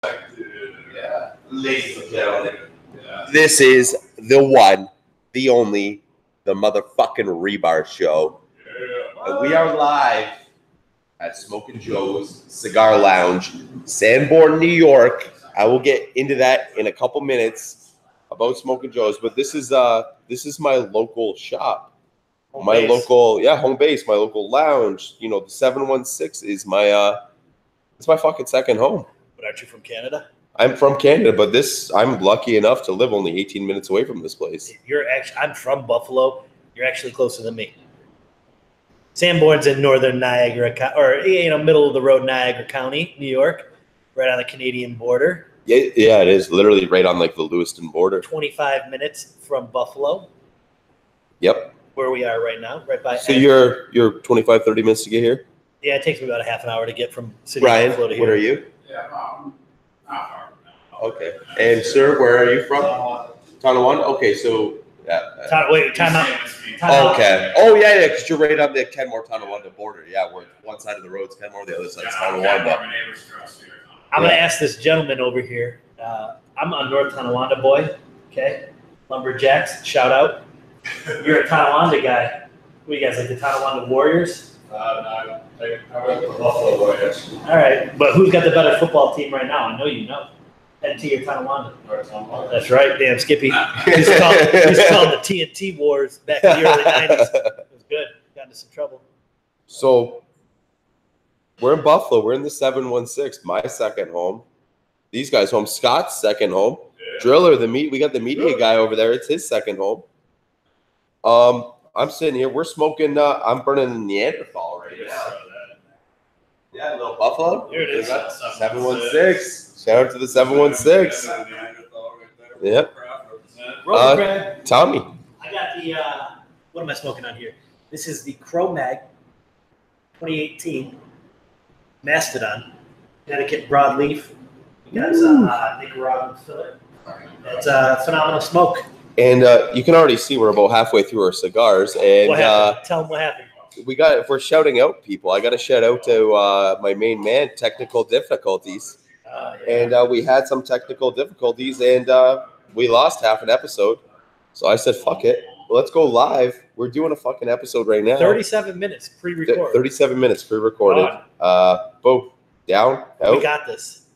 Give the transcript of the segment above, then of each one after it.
Yeah. Ladies and gentlemen, this is the one, the only, the motherfucking Rebar Show. And we are live at Smoking Joe's Cigar Lounge, Sanborn, New York. I will get into that in a couple minutes about Smoking Joe's, but this is my local shop. Home base, my local lounge. You know, the 716 is my it's my fucking second home. But aren't you from Canada? I'm from Canada, but I'm lucky enough to live only 18 minutes away from this place. I'm from Buffalo. You're actually closer than me. Sanborn's in northern Niagara, or middle of the road Niagara County, New York, right on the Canadian border. Yeah, it is literally right on like the Lewiston border. 25 minutes from Buffalo. Yep. Where we are right now, right by. So you're 25, 30 minutes to get here? Yeah, it takes me about a half an hour to get from city of Buffalo to here. What are you? Yeah, not far. Okay. And sir, where are you from? Tonawanda? Okay, so time out. Okay. Oh yeah, because you're right on the Kenmore-Tonawanda border. Yeah, where one side of the road's Kenmore, the other side's Tonawanda. I'm going to ask this gentleman over here. I'm a North Tonawanda boy, okay? Lumberjacks, shout out. You're a Tonawanda guy. What do you guys, like the Tonawanda Warriors? No, I went to the Buffalo Warriors. All right, but who's got the better football team right now? I know you know. NT or Tonawanda? That's right, damn Skippy. He's called the TNT Wars back in the early 90s. It was good. Got into some trouble. So we're in Buffalo. We're in the 716, my second home. These guys' home. Scott's second home. Yeah. Driller, we got the media guy over there. It's his second home. I'm sitting here. We're smoking. I'm burning a Neanderthal right now. Yeah, a little Buffalo. Here it is. 716. Shout out to the 716. Yep. Tommy. I got the. What am I smoking on here? This is the Crow Mag 2018 Mastodon Connecticut Broadleaf. We got Nicaraguan filler. It's a phenomenal smoke. And you can already see we're about halfway through our cigars. And what happened? Tell them what happened. If we're shouting out people, I got to shout out to my main man, technical difficulties. And we had some technical difficulties, and we lost half an episode. So I said, fuck it. Let's go live. We're doing a fucking episode right now. 37 minutes pre-recorded. 37 minutes pre-recorded. Boom. Down. Out. We got this.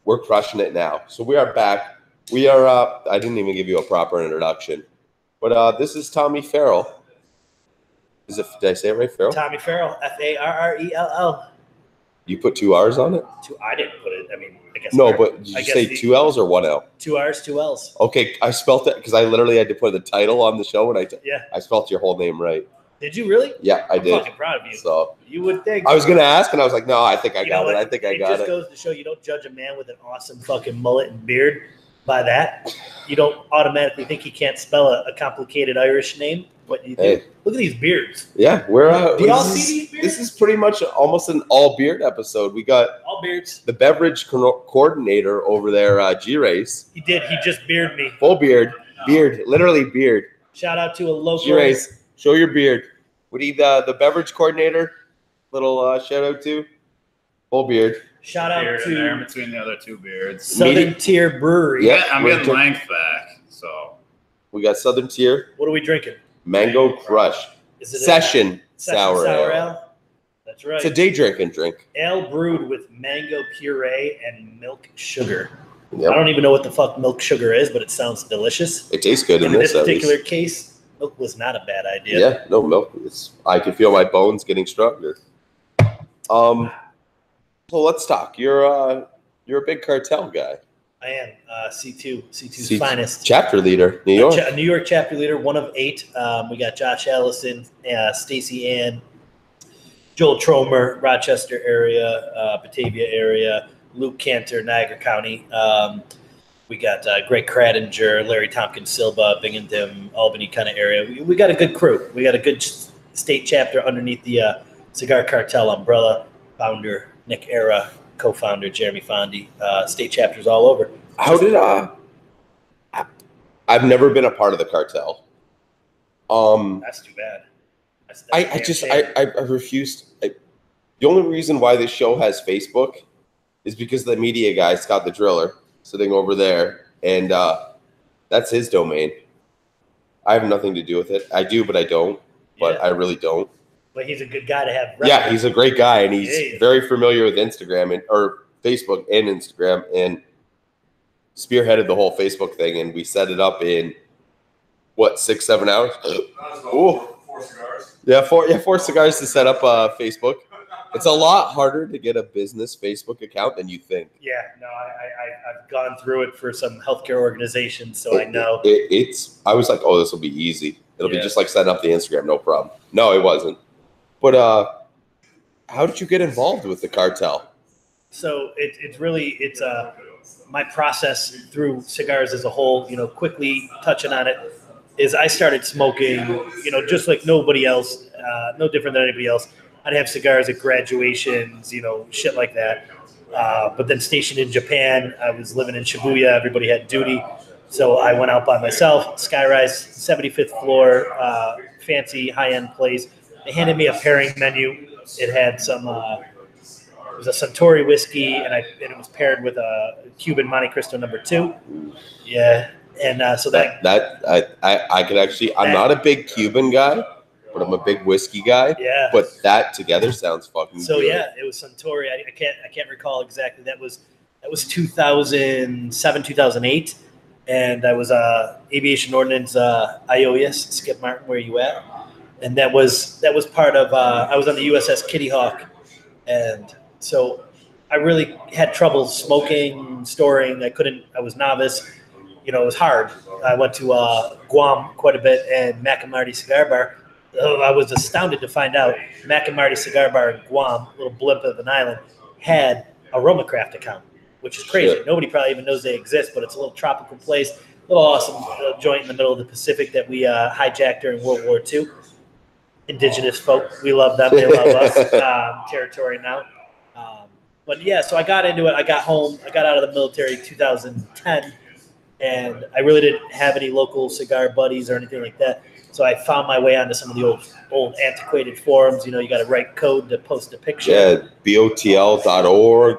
We're crushing it now. So we are back. We are, I didn't even give you a proper introduction. But this is Tommy Farrell. Did I say it right, Farrell? Tommy Farrell, Farrell. You put 2 R's on it? I didn't put it. I mean, I guess. No, but did you say 2 L's or 1 L? 2 R's, 2 L's. Okay, I spelt it because I literally had to put the title on the show, and I spelt your whole name right. Did you really? Yeah, I did. I'm fucking proud of you. So you would think. I was gonna ask, and I was like, no, I think I got it. I think I got it. It just goes to show you don't judge a man with an awesome fucking mullet and beard by that. You don't automatically think he can't spell a complicated Irish name. What you do? Hey. Look at these beards. Yeah, we're. Do y'all see these beards? This is pretty much almost an all beard episode. We got all beards. The beverage coordinator over there, G-Race. He did. He just bearded me. Full beard, literally beard. Shout out to a local. G-Race, show your beard. We need the beverage coordinator. Little shout out to full beard. Shout out beard to in there between the other 2 beards. Southern Tier Brewery. Yeah, I'm getting length back. So we got Southern Tier. What are we drinking? Mango Crush. Is it Session sour ale? That's right. It's a day drinking drink. Ale brewed with mango puree and milk sugar. Yep. I don't even know what the fuck milk sugar is, but it sounds delicious. It tastes good in this particular case. Milk was not a bad idea. Yeah, no milk. I can feel my bones getting stronger. So let's talk. You're a big cartel guy. I am C2's finest. Chapter leader, New York. New York chapter leader, one of 8. We got Josh Allison, Stacy Ann, Joel Tromer, Rochester area, Batavia area, Luke Cantor, Niagara County. We got Greg Kradinger, Larry Tompkins Silva, Binghamton, Albany kind of area. We got a good crew. We got a good state chapter underneath the Cigar Cartel umbrella. Founder Nick Era, co-founder Jeremy Fondy, state chapters all over. How did I've never been a part of the cartel. That's too bad. I refused. The only reason why this show has Facebook is because the media guy, Scott the Driller, sitting over there, and that's his domain. I have nothing to do with it. I do, but I don't. But I really don't. But he's a good guy to have. Yeah, he's a great guy, and he's very familiar with Instagram or Facebook and Instagram, and spearheaded the whole Facebook thing. And we set it up in what 6-7 hours. Ooh. 4 cigars. Yeah, 4 cigars to set up Facebook. It's a lot harder to get a business Facebook account than you think. Yeah, no, I've gone through it for some healthcare organizations, so I know. I was like, oh, this will be easy. It'll be just like setting up the Instagram, no problem. No, it wasn't. But how did you get involved with the cartel? So it's my process through cigars as a whole. Quickly touching on it is I started smoking. Just like nobody else, no different than anybody else. I'd have cigars at graduations, shit like that. But then stationed in Japan, I was living in Shibuya. Everybody had duty. So I went out by myself, Skyrise, 75th floor, fancy high-end place. They handed me a pairing menu. It had some, it was a Suntory whiskey, and it was paired with a Cuban Monte Cristo No. 2. Yeah. And so I could actually, I'm not a big Cuban guy, but I'm a big whiskey guy. Yeah. But that together sounds fucking so good. Yeah, it was Suntory. I can't recall exactly. That was 2007, 2008, and I was aviation ordnance IOIS. Skip Martin, where you at? And that was part of. I was on the USS Kitty Hawk, and so I really had trouble smoking, storing. I was novice. It was hard. I went to Guam quite a bit and Mac and Marty Cigar Bar. I was astounded to find out Mac and Marty Cigar Bar in Guam, a little blimp of an island, had a Romacraft account, which is crazy. Sure. Nobody probably even knows they exist, but it's a little tropical place, a little awesome joint in the middle of the Pacific that we hijacked during World War II. Indigenous folk, we love them, they love us. Territory now. But yeah, so I got into it. I got home. I got out of the military in 2010, and I really didn't have any local cigar buddies or anything like that. So I found my way onto some of the old antiquated forums. You got to write code to post a picture. Yeah, botl.org.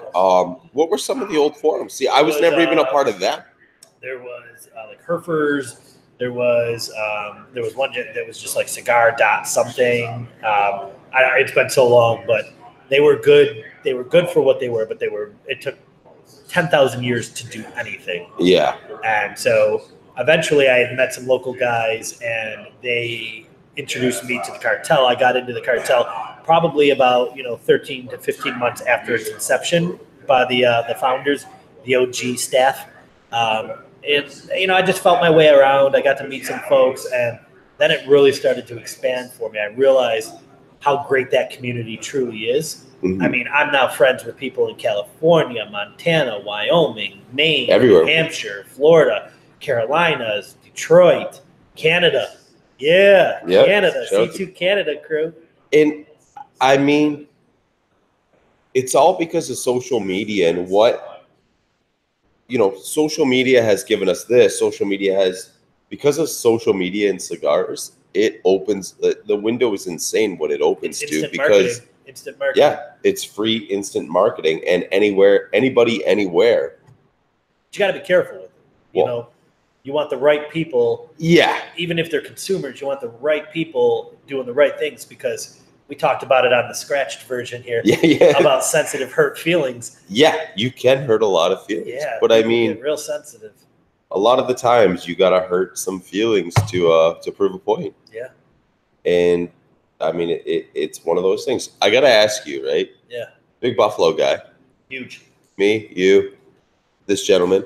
What were some of the old forums? See, I was never even a part of that. There was like Herfers. There was one that was just like cigar dot something. It's been so long, but they were good. They were good for what they were, but it took 10,000 years to do anything. Yeah. And so eventually I had met some local guys, and they introduced me to the cartel. I got into the cartel probably about 13 to 15 months after its inception by the founders, the OG staff. And I just felt my way around. I got to meet some folks, and then it really started to expand for me. I realized how great that community truly is. Mm-hmm. I mean, I'm now friends with people in California, Montana, Wyoming, Maine, everywhere. New Hampshire, Florida, Carolinas, Detroit, Canada. Yeah, yep. Canada, C2 Canada crew. And I mean, it's all because of social media and what, social media has given us this. Social media has, because of social media and cigars, it opens, the window is insane what it opens to, because instant marketing. Yeah, it's free instant marketing, and anybody, anywhere. But you got to be careful with it. You want the right people. Yeah. Even if they're consumers, you want the right people doing the right things, because we talked about it on the scratched version here. Yeah. About sensitive, hurt feelings. Yeah, you can hurt a lot of feelings. Yeah, but I mean, get real sensitive. A lot of the times you gotta hurt some feelings to prove a point. Yeah. And I mean, it's one of those things. I gotta ask you, right? Yeah. Big Buffalo guy. Huge. Me, you, this gentleman.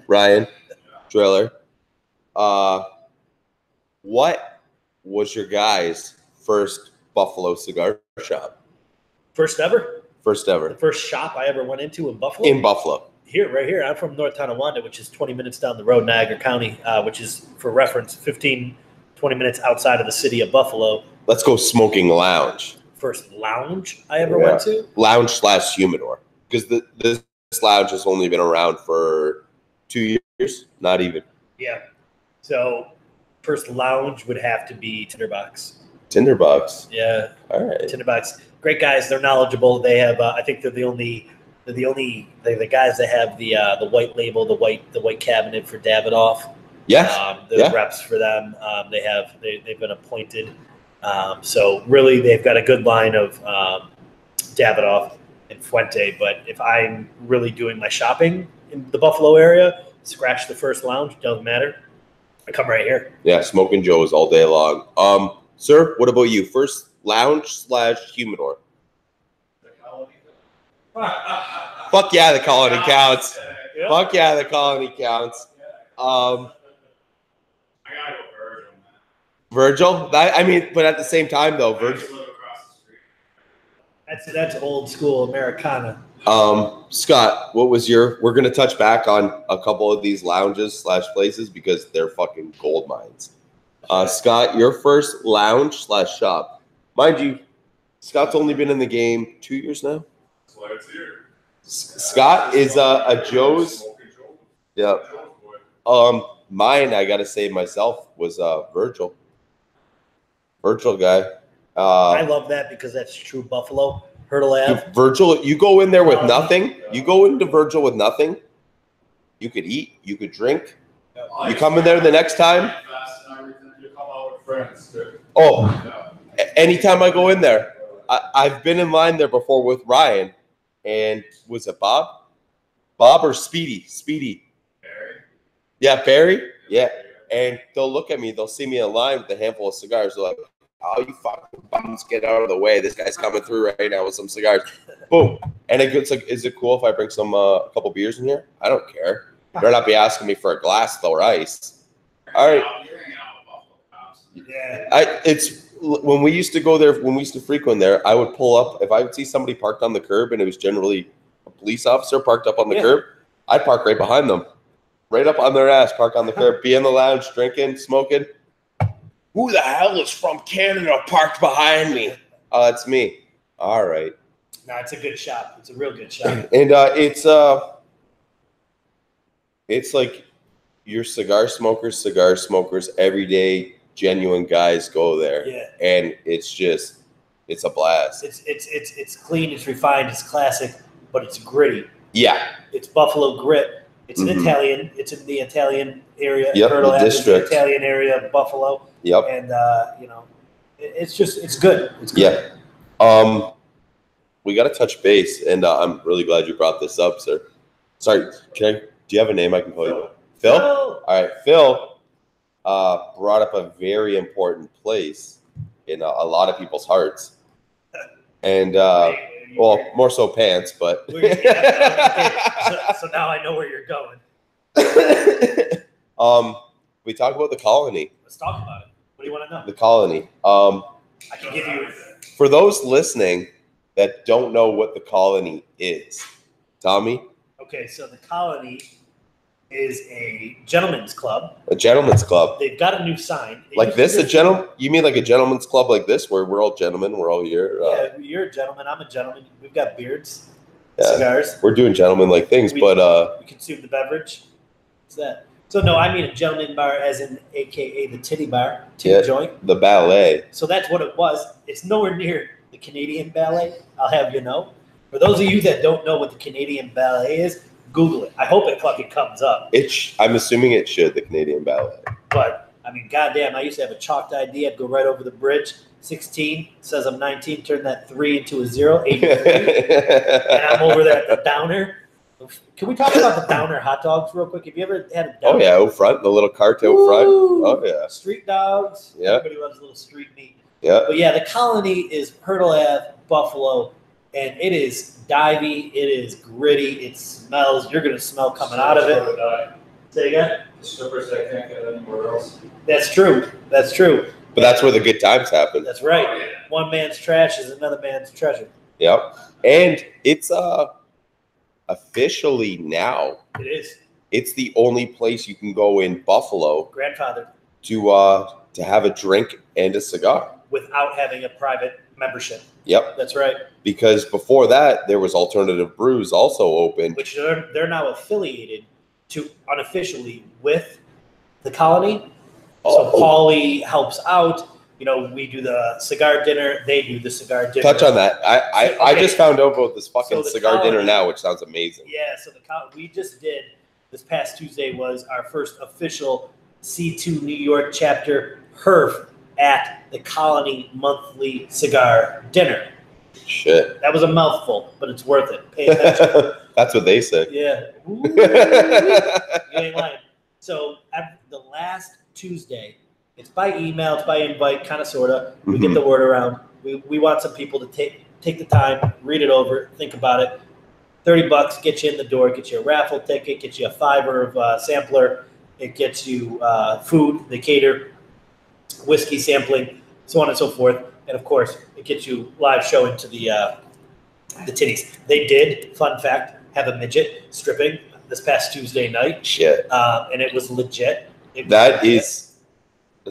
Ryan, Driller. What was your guys' first Buffalo cigar shop? First ever? First ever. The first shop I ever went into in Buffalo? In Buffalo. Right here. I'm from North Tonawanda, which is 20 minutes down the road, Niagara County, which is, for reference, 15, 20 minutes outside of the city of Buffalo. Let's go smoking lounge. First lounge I ever went to? Lounge/humidor. Because this lounge has only been around for 2 years, not even. Yeah. So first lounge would have to be Tinderbox. Tinderbox. Yeah. All right. Tinderbox. Great guys. They're knowledgeable. They have, I think they're the only They're the guys that have the white label, the white cabinet for Davidoff. Yes. They're reps for them. They've been appointed. So really, they've got a good line of Davidoff and Fuente. But if I'm really doing my shopping in the Buffalo area, scratch the first lounge. Doesn't matter. I come right here. Yeah, Smoking Joes all day long. Sir, what about you? First lounge / humidor. Fuck yeah, the colony counts. Yeah. Fuck yeah, the colony counts. I gotta go Virgil, man. Virgil? But at the same time though, I Virgil. just live across the street. That's old school Americana. Scott, what was we're gonna touch back on a couple of these lounges / places because they're fucking gold mines. Scott, your first lounge / shop. Mind you, Scott's only been in the game 2 years now. That's why it's here. Scott is a Joe's. Smoking Joes. Yeah. Joes boy. Mine, I gotta say myself, was Virgil. Virgil guy. I love that because that's true Buffalo. Hurdle Ave. Virgil, you go in there with nothing. You go into Virgil with nothing. You could eat. You could drink. You come in there the next time. Fast and everything. You come out with friends too. Oh, Yeah. anytime I go in there, I've been in line there before with Ryan, and was it Bob? Bob or Speedy? Speedy. Barry. Yeah, Barry. Yeah, and they'll look at me. They'll see me in line with a handful of cigars. They're like, "Oh, you fucking bums, get out of the way! This guy's coming through right now with some cigars." Boom. And it's like, is it cool if I bring some a couple beers in here? I don't care. They're not be asking me for a glass though, or ice. All right. You're hanging out with Buffalo cops. Yeah. It's when we used to go there, when we used to frequent there, I would pull up. If I would see somebody parked on the curb and it was generally a police officer parked up on the curb, I'd park right behind them, right up on their ass, park on the curb, be in the lounge, drinking, smoking. Who the hell is from Canada parked behind me? Oh, it's me. All right. No, it's a good shop. It's a real good shop. And it's like your cigar smokers, everyday genuine guys go there. Yeah. And it's a blast. It's clean, it's refined, it's classic, but it's gritty. Yeah. It's Buffalo grit. It's an Italian. It's in the Italian area. Yep, Hurdle the Ave is the district. Italian area of Buffalo. Yep. And it's good. It's good. Yeah. We got to touch base, and I'm really glad you brought this up, sir. Sorry, do you have a name I can call you? Phil? All right, Phil brought up a very important place in a lot of people's hearts, and well, more so pants, but. Okay, so now I know where you're going. We talk about the colony. Let's talk about it. What do you want to know? The colony. I can give you. For those listening that don't know what the colony is, Tommy? Okay, so the colony is a gentleman's club. A gentleman's club. They've got a new sign. Like this, a gentleman? You mean like a gentleman's club like this, where we're all gentlemen, we're all here? Yeah, you're a gentleman. I'm a gentleman. We've got beards, Yeah. cigars. We're doing gentleman-like things, but We consume the beverage. What's that? So no, I mean a gentleman bar, as in AKA the titty bar, titty joint. the ballet. So that's what it was. It's nowhere near the Canadian Ballet. I'll have you know. For those of you that don't know what the Canadian Ballet is, Google it. I hope it fucking comes up. I'm assuming it should, the Canadian ballet. But I mean, goddamn, I used to have a chalked ID. I'd go right over the bridge. 16 says I'm 19. Turn that 3 into a 0. 83. And I'm over there at the Downer. Can we talk about the Downer hot dogs real quick? Have you ever had a Downer? Oh yeah, out front, the little cart out front. Oh yeah. Street dogs. Yeah. Everybody loves a little street meat. Yeah. But yeah, the colony is Hurdle Ave, Buffalo, and it is divey. It is gritty. It smells. You're gonna smell coming out of it. Say again. The strippers that can't get anywhere else. That's true. That's true. But that's where the good times happen. That's right. Oh, yeah. One man's trash is another man's treasure. Yep. And it's officially now. It is. It's the only place you can go in Buffalo Grandfather. to have a drink and a cigar. Without having a private membership. Yep. That's right. Because before that, there was Alternative Brews also open. Which they're now affiliated to unofficially with the colony. So Paulie helps out we do the cigar dinner. They do the cigar dinner. Touch on that. I just found out about this fucking So cigar dinner Colony- now, which sounds amazing. Yeah, so we just did this past Tuesday was our first official C2 New York chapter HERF at the Colony monthly cigar dinner. Shit. That was a mouthful, but it's worth it. Pay attention. That's what they say. Yeah. Ooh, you ain't lying. So the last Tuesday, it's by email, it's by invite, kind of, sort of. We get the word around. We want some people to take the time, read it over, think about it. $30 get you in the door, get you a raffle ticket, get you a $5 of sampler. It gets you food, they cater, whiskey sampling, so on and so forth. And of course, it gets you live showing to the titties. They did, fun fact, have a midget stripping this past Tuesday night. Shit. And it was legit. That's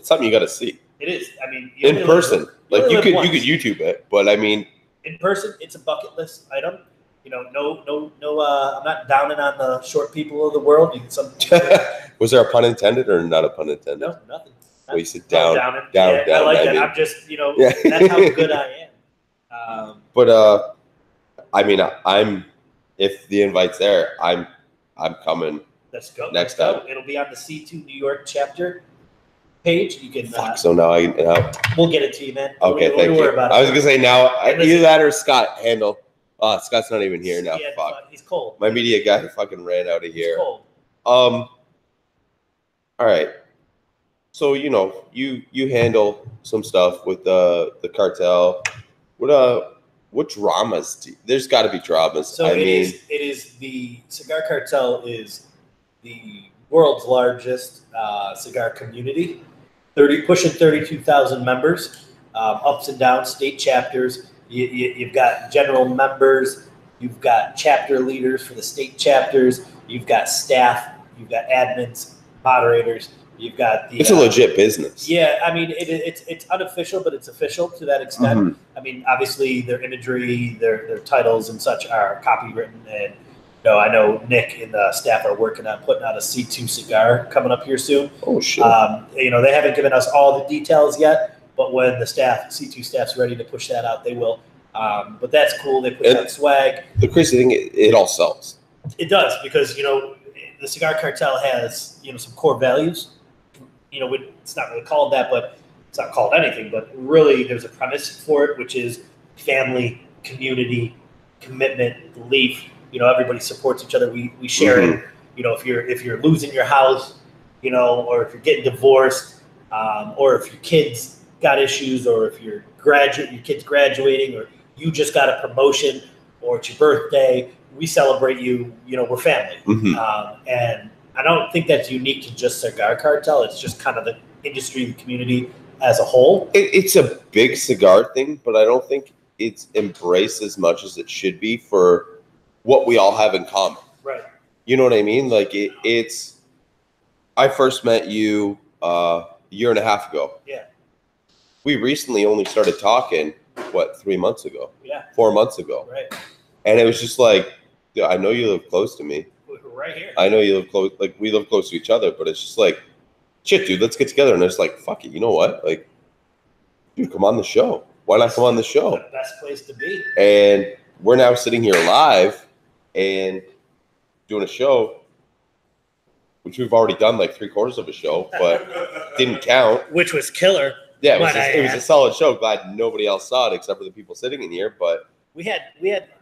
something you got to see. It is. I mean, in person. Like you could once. YouTube it, but I mean, in person, it's a bucket list item. No. I'm not downing on the short people of the world. Was there a pun intended or not a pun intended? No, nothing. Well, you said down. I like that. I'm just, that's how good I am. But I mean, if the invite's there, I'm coming. Let's go. Next time. It'll be on the C2 New York chapter page. You can. Fuck. So now we'll get it to you, man. Okay, thank you. I was gonna say now either that or Scott handle. Oh, Scott's not even here now. Yeah, fuck. He's cold. My media guy fucking ran out of here. He's cold. All right. So you handle some stuff with the cartel. What dramas? There's got to be dramas. So it is the Cigar Cartel is the world's largest cigar community. Pushing 32,000 members. Ups and downs, state chapters. You've got general members, you've got chapter leaders for the state chapters, you've got staff, you've got admins, moderators, you've got the. It's a legit business. Yeah, I mean it's unofficial, but it's official to that extent. Mm-hmm. I mean, obviously their imagery, their titles and such are copywritten, and I know Nick and the staff are working on putting out a C2 cigar coming up here soon. Oh shit! They haven't given us all the details yet. But when the C2 staff's ready to push that out, they will. But that's cool. They push out swag. The crazy thing, it all sells. It does because the Cigar Cartel has some core values. It's not really called that, but it's not called anything. But really, there's a premise for it, which is family, community, commitment, belief. Everybody supports each other. We share it. If you're losing your house, or if you're getting divorced, or if your kids got issues, or if your kid's graduating, or you just got a promotion, or it's your birthday, we celebrate you. We're family. Mm-hmm. And I don't think that's unique to just Cigar Cartel. It's just kind of the industry, the community as a whole. It's a big cigar thing, but I don't think it's embraced as much as it should be for what we all have in common. Right. You know what I mean? Like it's. I first met you a year and a half ago. Yeah. We recently only started talking, 3 months ago? Yeah. 4 months ago. Right. And it was just like, dude, I know you live close to me. We're right here. I know you live close, like we live close to each other, but it's just like, shit, dude, let's get together. And it's like, fuck it, you know what? Like, dude, come on the show. Why not come on the show? The best place to be. And we're now sitting here live and doing a show, which we've already done like 3/4 of a show, but didn't count. Which was killer. Yeah, it was a solid show. Glad nobody else saw it except for the people sitting in here. But we had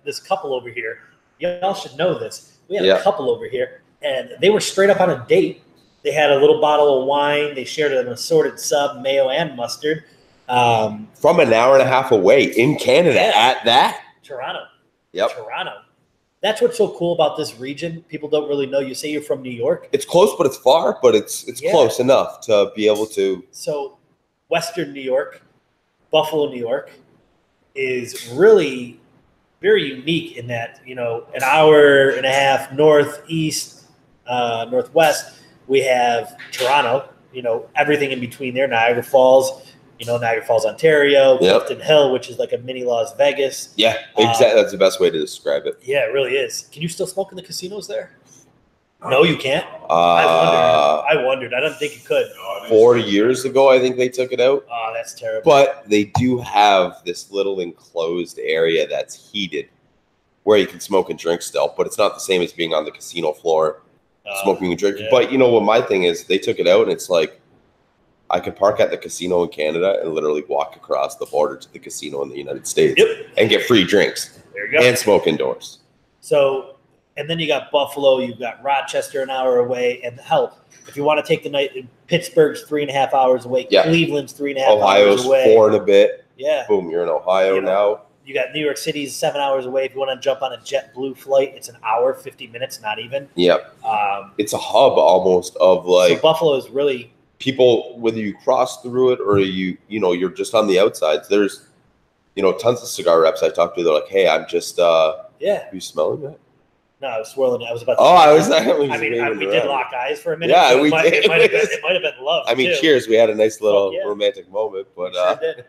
this couple over here. Y'all should know this. We had a couple over here, and they were straight up on a date. They had a little bottle of wine. They shared an assorted sub, mayo and mustard. From an hour and a half away in Canada at that. Toronto. Yep. Toronto. That's what's so cool about this region. People don't really know. You say you're from New York. It's close, but it's far, but it's close enough to be able to. So Western New York, Buffalo, New York, is really very unique in that, an hour and a half northeast, northwest, we have Toronto, everything in between there, Niagara Falls, Niagara Falls, Ontario, Clifton Hill, which is like a mini Las Vegas. Yeah, exactly. That's the best way to describe it. Yeah, it really is. Can you still smoke in the casinos there? No, you can't. I wondered. I don't think you could. 4 years ago, I think they took it out. Oh, that's terrible. But they do have this little enclosed area that's heated where you can smoke and drink still, but it's not the same as being on the casino floor smoking and drinking. Yeah. But you know what my thing is? They took it out and it's like I could park at the casino in Canada and literally walk across the border to the casino in the United States and get free drinks There you go. and smoke indoors. So, and then you got Buffalo, you've got Rochester an hour away, and hell, if you want to take the night, Pittsburgh's 3.5 hours away, Yeah. Cleveland's 3.5 Ohio's hours away. 4 and a bit. Yeah. Boom, you're in Ohio You know, now. You got New York City's 7 hours away. If you want to jump on a JetBlue flight, it's an hour, 50 minutes, not even. Yep. It's a hub almost of like so Buffalo is really people, whether you cross through it or you're just on the outsides. There's, tons of cigar reps I talk to. They're like, hey, I'm just, are you smelling that? No, I was swirling. I was about to. We did lock eyes for a minute. Yeah, so we did. It might have been love. I mean, too. cheers. We had a nice little romantic moment, but Sure did.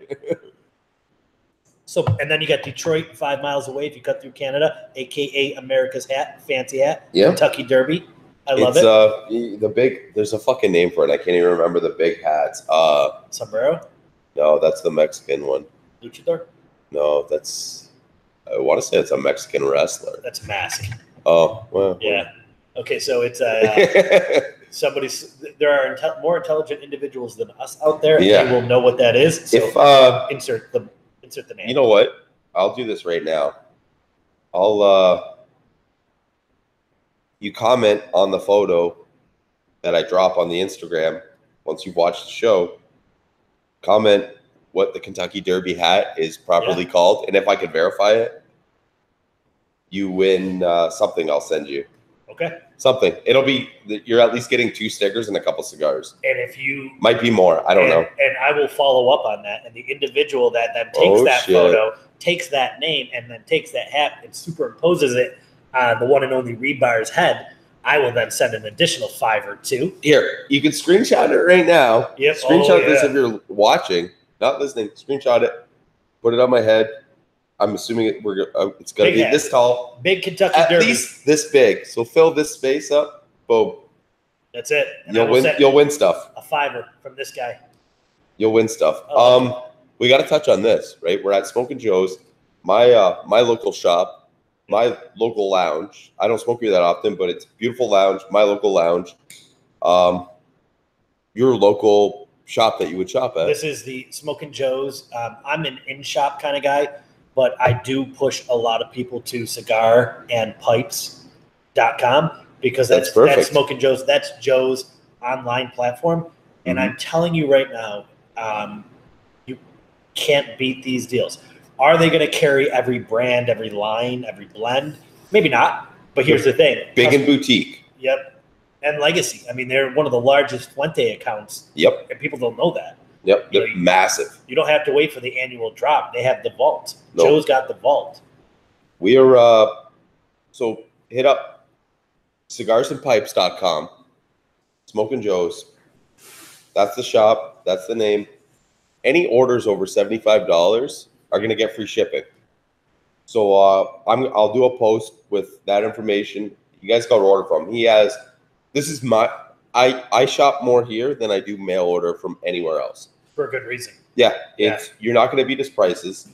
So, and then you got Detroit 5 miles away. If you cut through Canada, aka America's hat, fancy hat, Kentucky Derby. I love it. There's a fucking name for it. I can't even remember the big hats. Sombrero. No, that's the Mexican one. Luchador. No, I want to say it's a Mexican wrestler. That's Mask. Oh, well. Yeah. Okay, so it's there are more intelligent individuals than us out there, and they will know what that is. So insert the name. You know what? I'll do this right now. You comment on the photo that I drop on the Instagram once you've watched the show. Comment what the Kentucky Derby hat is properly called, and if I can verify it, you win something. I'll send you. Okay. Something. It'll be you're at least getting 2 stickers and a couple cigars. And if you might be more, I don't know. And I will follow up on that. And the individual that takes photo, takes that name, and then takes that hat and superimposes it on the one and only Rebar's head, I will then send an additional 5 or 2. Here, you can screenshot it right now. Yep. Screenshot this if you're watching, not listening. Screenshot it. Put it on my head. I'm assuming it's going to be this tall. Big Kentucky Derby. Derby. At least this big. So fill this space up. Boom. That's it. And You'll win stuff. A 5 from this guy. You'll win stuff. We got to touch on this, right? We're at Smoking Joes, my local shop, my local lounge. I don't smoke here that often, but it's a beautiful lounge, my local lounge. Your local shop that you would shop at. This is the Smoking Joes. I'm an in-shop kind of guy, but I do push a lot of people to cigarandpipes.com because that's Smoking Joes. That's Joe's online platform. And I'm telling you right now, you can't beat these deals. Are they going to carry every brand, every line, every blend? Maybe not. But here's the thing. Big and boutique. Yep. And legacy. I mean, they're one of the largest Fuente accounts. Yep. And people don't know that. Yep. They're massive. You don't have to wait for the annual drop. They have the vault. Nope. Joe's got the vault. We are, so hit up cigarsandpipes.com. Smoking Joes. That's the shop. That's the name. Any orders over $75 are going to get free shipping. So I'll do a post with that information. You guys got to order from. I shop more here than I do mail order from anywhere else. For a good reason. Yeah. You're not going to beat his prices.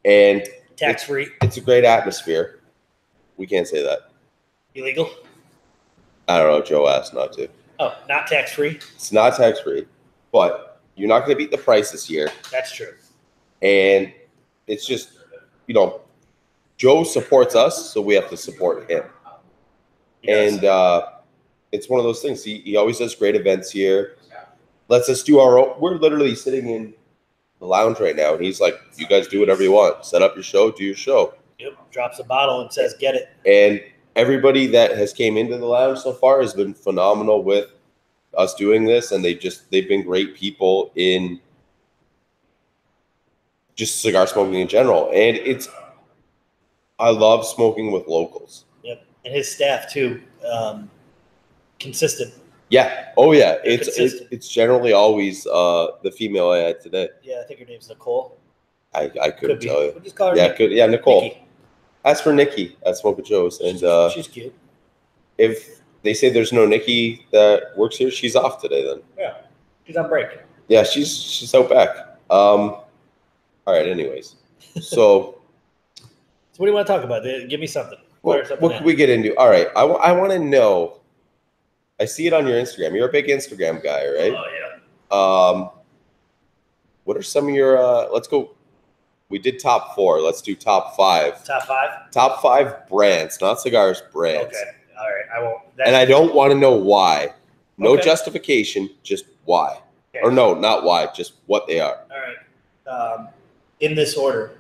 And tax-free. It's a great atmosphere. We can't say that. Illegal? I don't know. Joe asked not to. Oh, not tax-free? It's not tax-free. But you're not going to beat the prices here. That's true. And it's just, Joe supports us, so we have to support him. Yes. And it's one of those things. He always does great events here. Lets us do our own. We're literally sitting in the lounge right now, and he's like, you guys do whatever you want. Set up your show, do your show. Yep. Drops a bottle and says, get it. And everybody that has came into the lounge so far has been phenomenal with us doing this, and they've been great people in just cigar smoking in general. And I love smoking with locals. Yep. And his staff too. Consistent. Yeah. Oh yeah. It's generally always the female I had today. Yeah, I think her name's Nicole. I couldn't tell you. We'll just call her Nicole. Nikki. As for Nikki at Smoking Joes, and she's cute. If They say there's no Nikki that works here. She's off today then. Yeah. She's on break. Yeah, she's out back. All right, anyways. So what do you want to talk about? Give me something. What can we get into? All right, I want to know. I see it on your Instagram. You're a big Instagram guy, right? Oh, yeah. What are some of your, let's go, we did top 4. Let's do top 5. Top 5? Top 5 brands, not cigars, brands. Okay, all right. I won't. And I don't want to know why. No Okay. justification, just why. Okay. Or no, not why, just what they are. All right. In this order.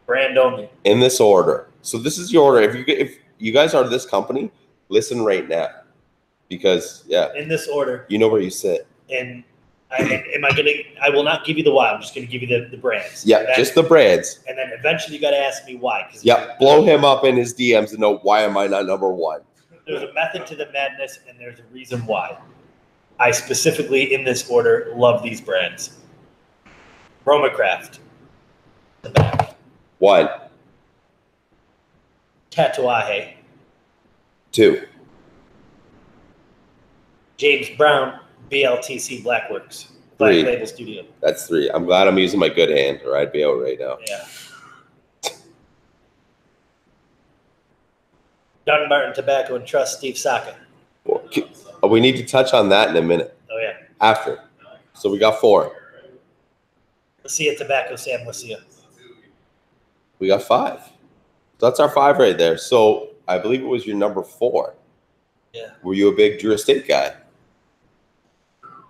Brand only. In this order. So this is your order. If you guys are this company, listen right now. Because, yeah. In this order. You know where you sit. And I will not give you the why. I'm just going to give you the brands. Yeah, just the brands. And then eventually you got to ask me why. Yeah, blow him up in his DMs and know why am I not number 1. There's a method to the madness, and there's a reason why. I specifically, in this order, love these brands. Romacraft. The back. 1. Tatuaje. 2. James Brown, BLTC Blackworks. Black 3. Label Studio. That's 3. I'm glad I'm using my good hand, or I'd be out right now. Yeah. Dunbarton Tobacco and Trust, Steve Saka. Well, we need to touch on that in a minute. Oh, yeah. After. So we got 4. Lucia Tobacco, San Lucia. We got 5. So that's our 5 right there. So I believe it was your number 4. Yeah. Were you a big Drew Estate guy?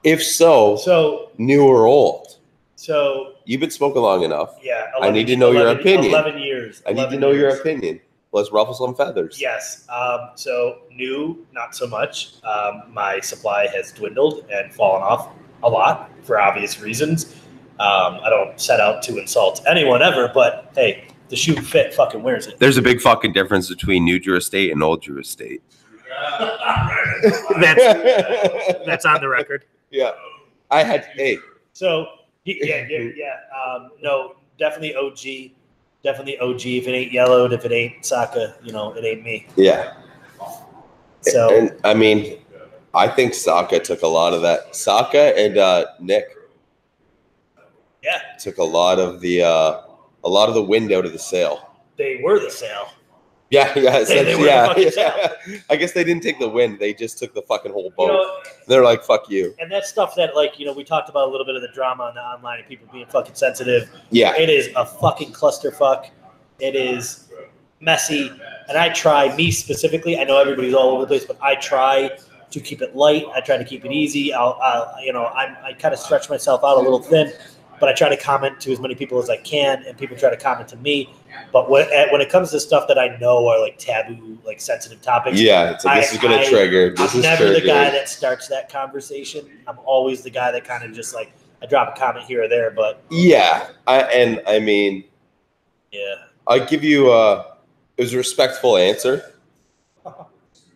If so, new or old? So you've been smoking long enough. Yeah. I need to know your opinion. 11 years. I need to know your opinion. Let's ruffle some feathers. Yes. So new, not so much. My supply has dwindled and fallen off a lot for obvious reasons. I don't set out to insult anyone ever, but hey, the shoe fit fucking wears it. There's a big fucking difference between new Drew Estate and old Drew Estate. That's on the record. Yeah. So no, definitely OG. Definitely OG. If it ain't yellowed, if it ain't Saka, it ain't me. Yeah. So and I mean, I think Saka took a lot of that. Saka and Nick. Yeah. Took a lot of the wind out of the sail. They were the sail. Yeah. They were the fucking sail. I guess they didn't take the wind. They just took the fucking whole boat. They're like, fuck you. And that's stuff that, we talked about a little bit of the drama on the online and people being fucking sensitive. Yeah. It is a fucking clusterfuck. It is messy. And I try, me specifically, I know everybody's all over the place, but I try to keep it light. I try to keep it easy. I kind of stretch myself out a little thin, but I try to comment to as many people as I can, and people try to comment to me. But when it comes to stuff that I know are like taboo, like sensitive topics, yeah, it's like, this is going to trigger. I'm never the guy that starts that conversation. I'm always the guy that kind of just I drop a comment here or there. But yeah, I mean, yeah, I give you it was a respectful answer,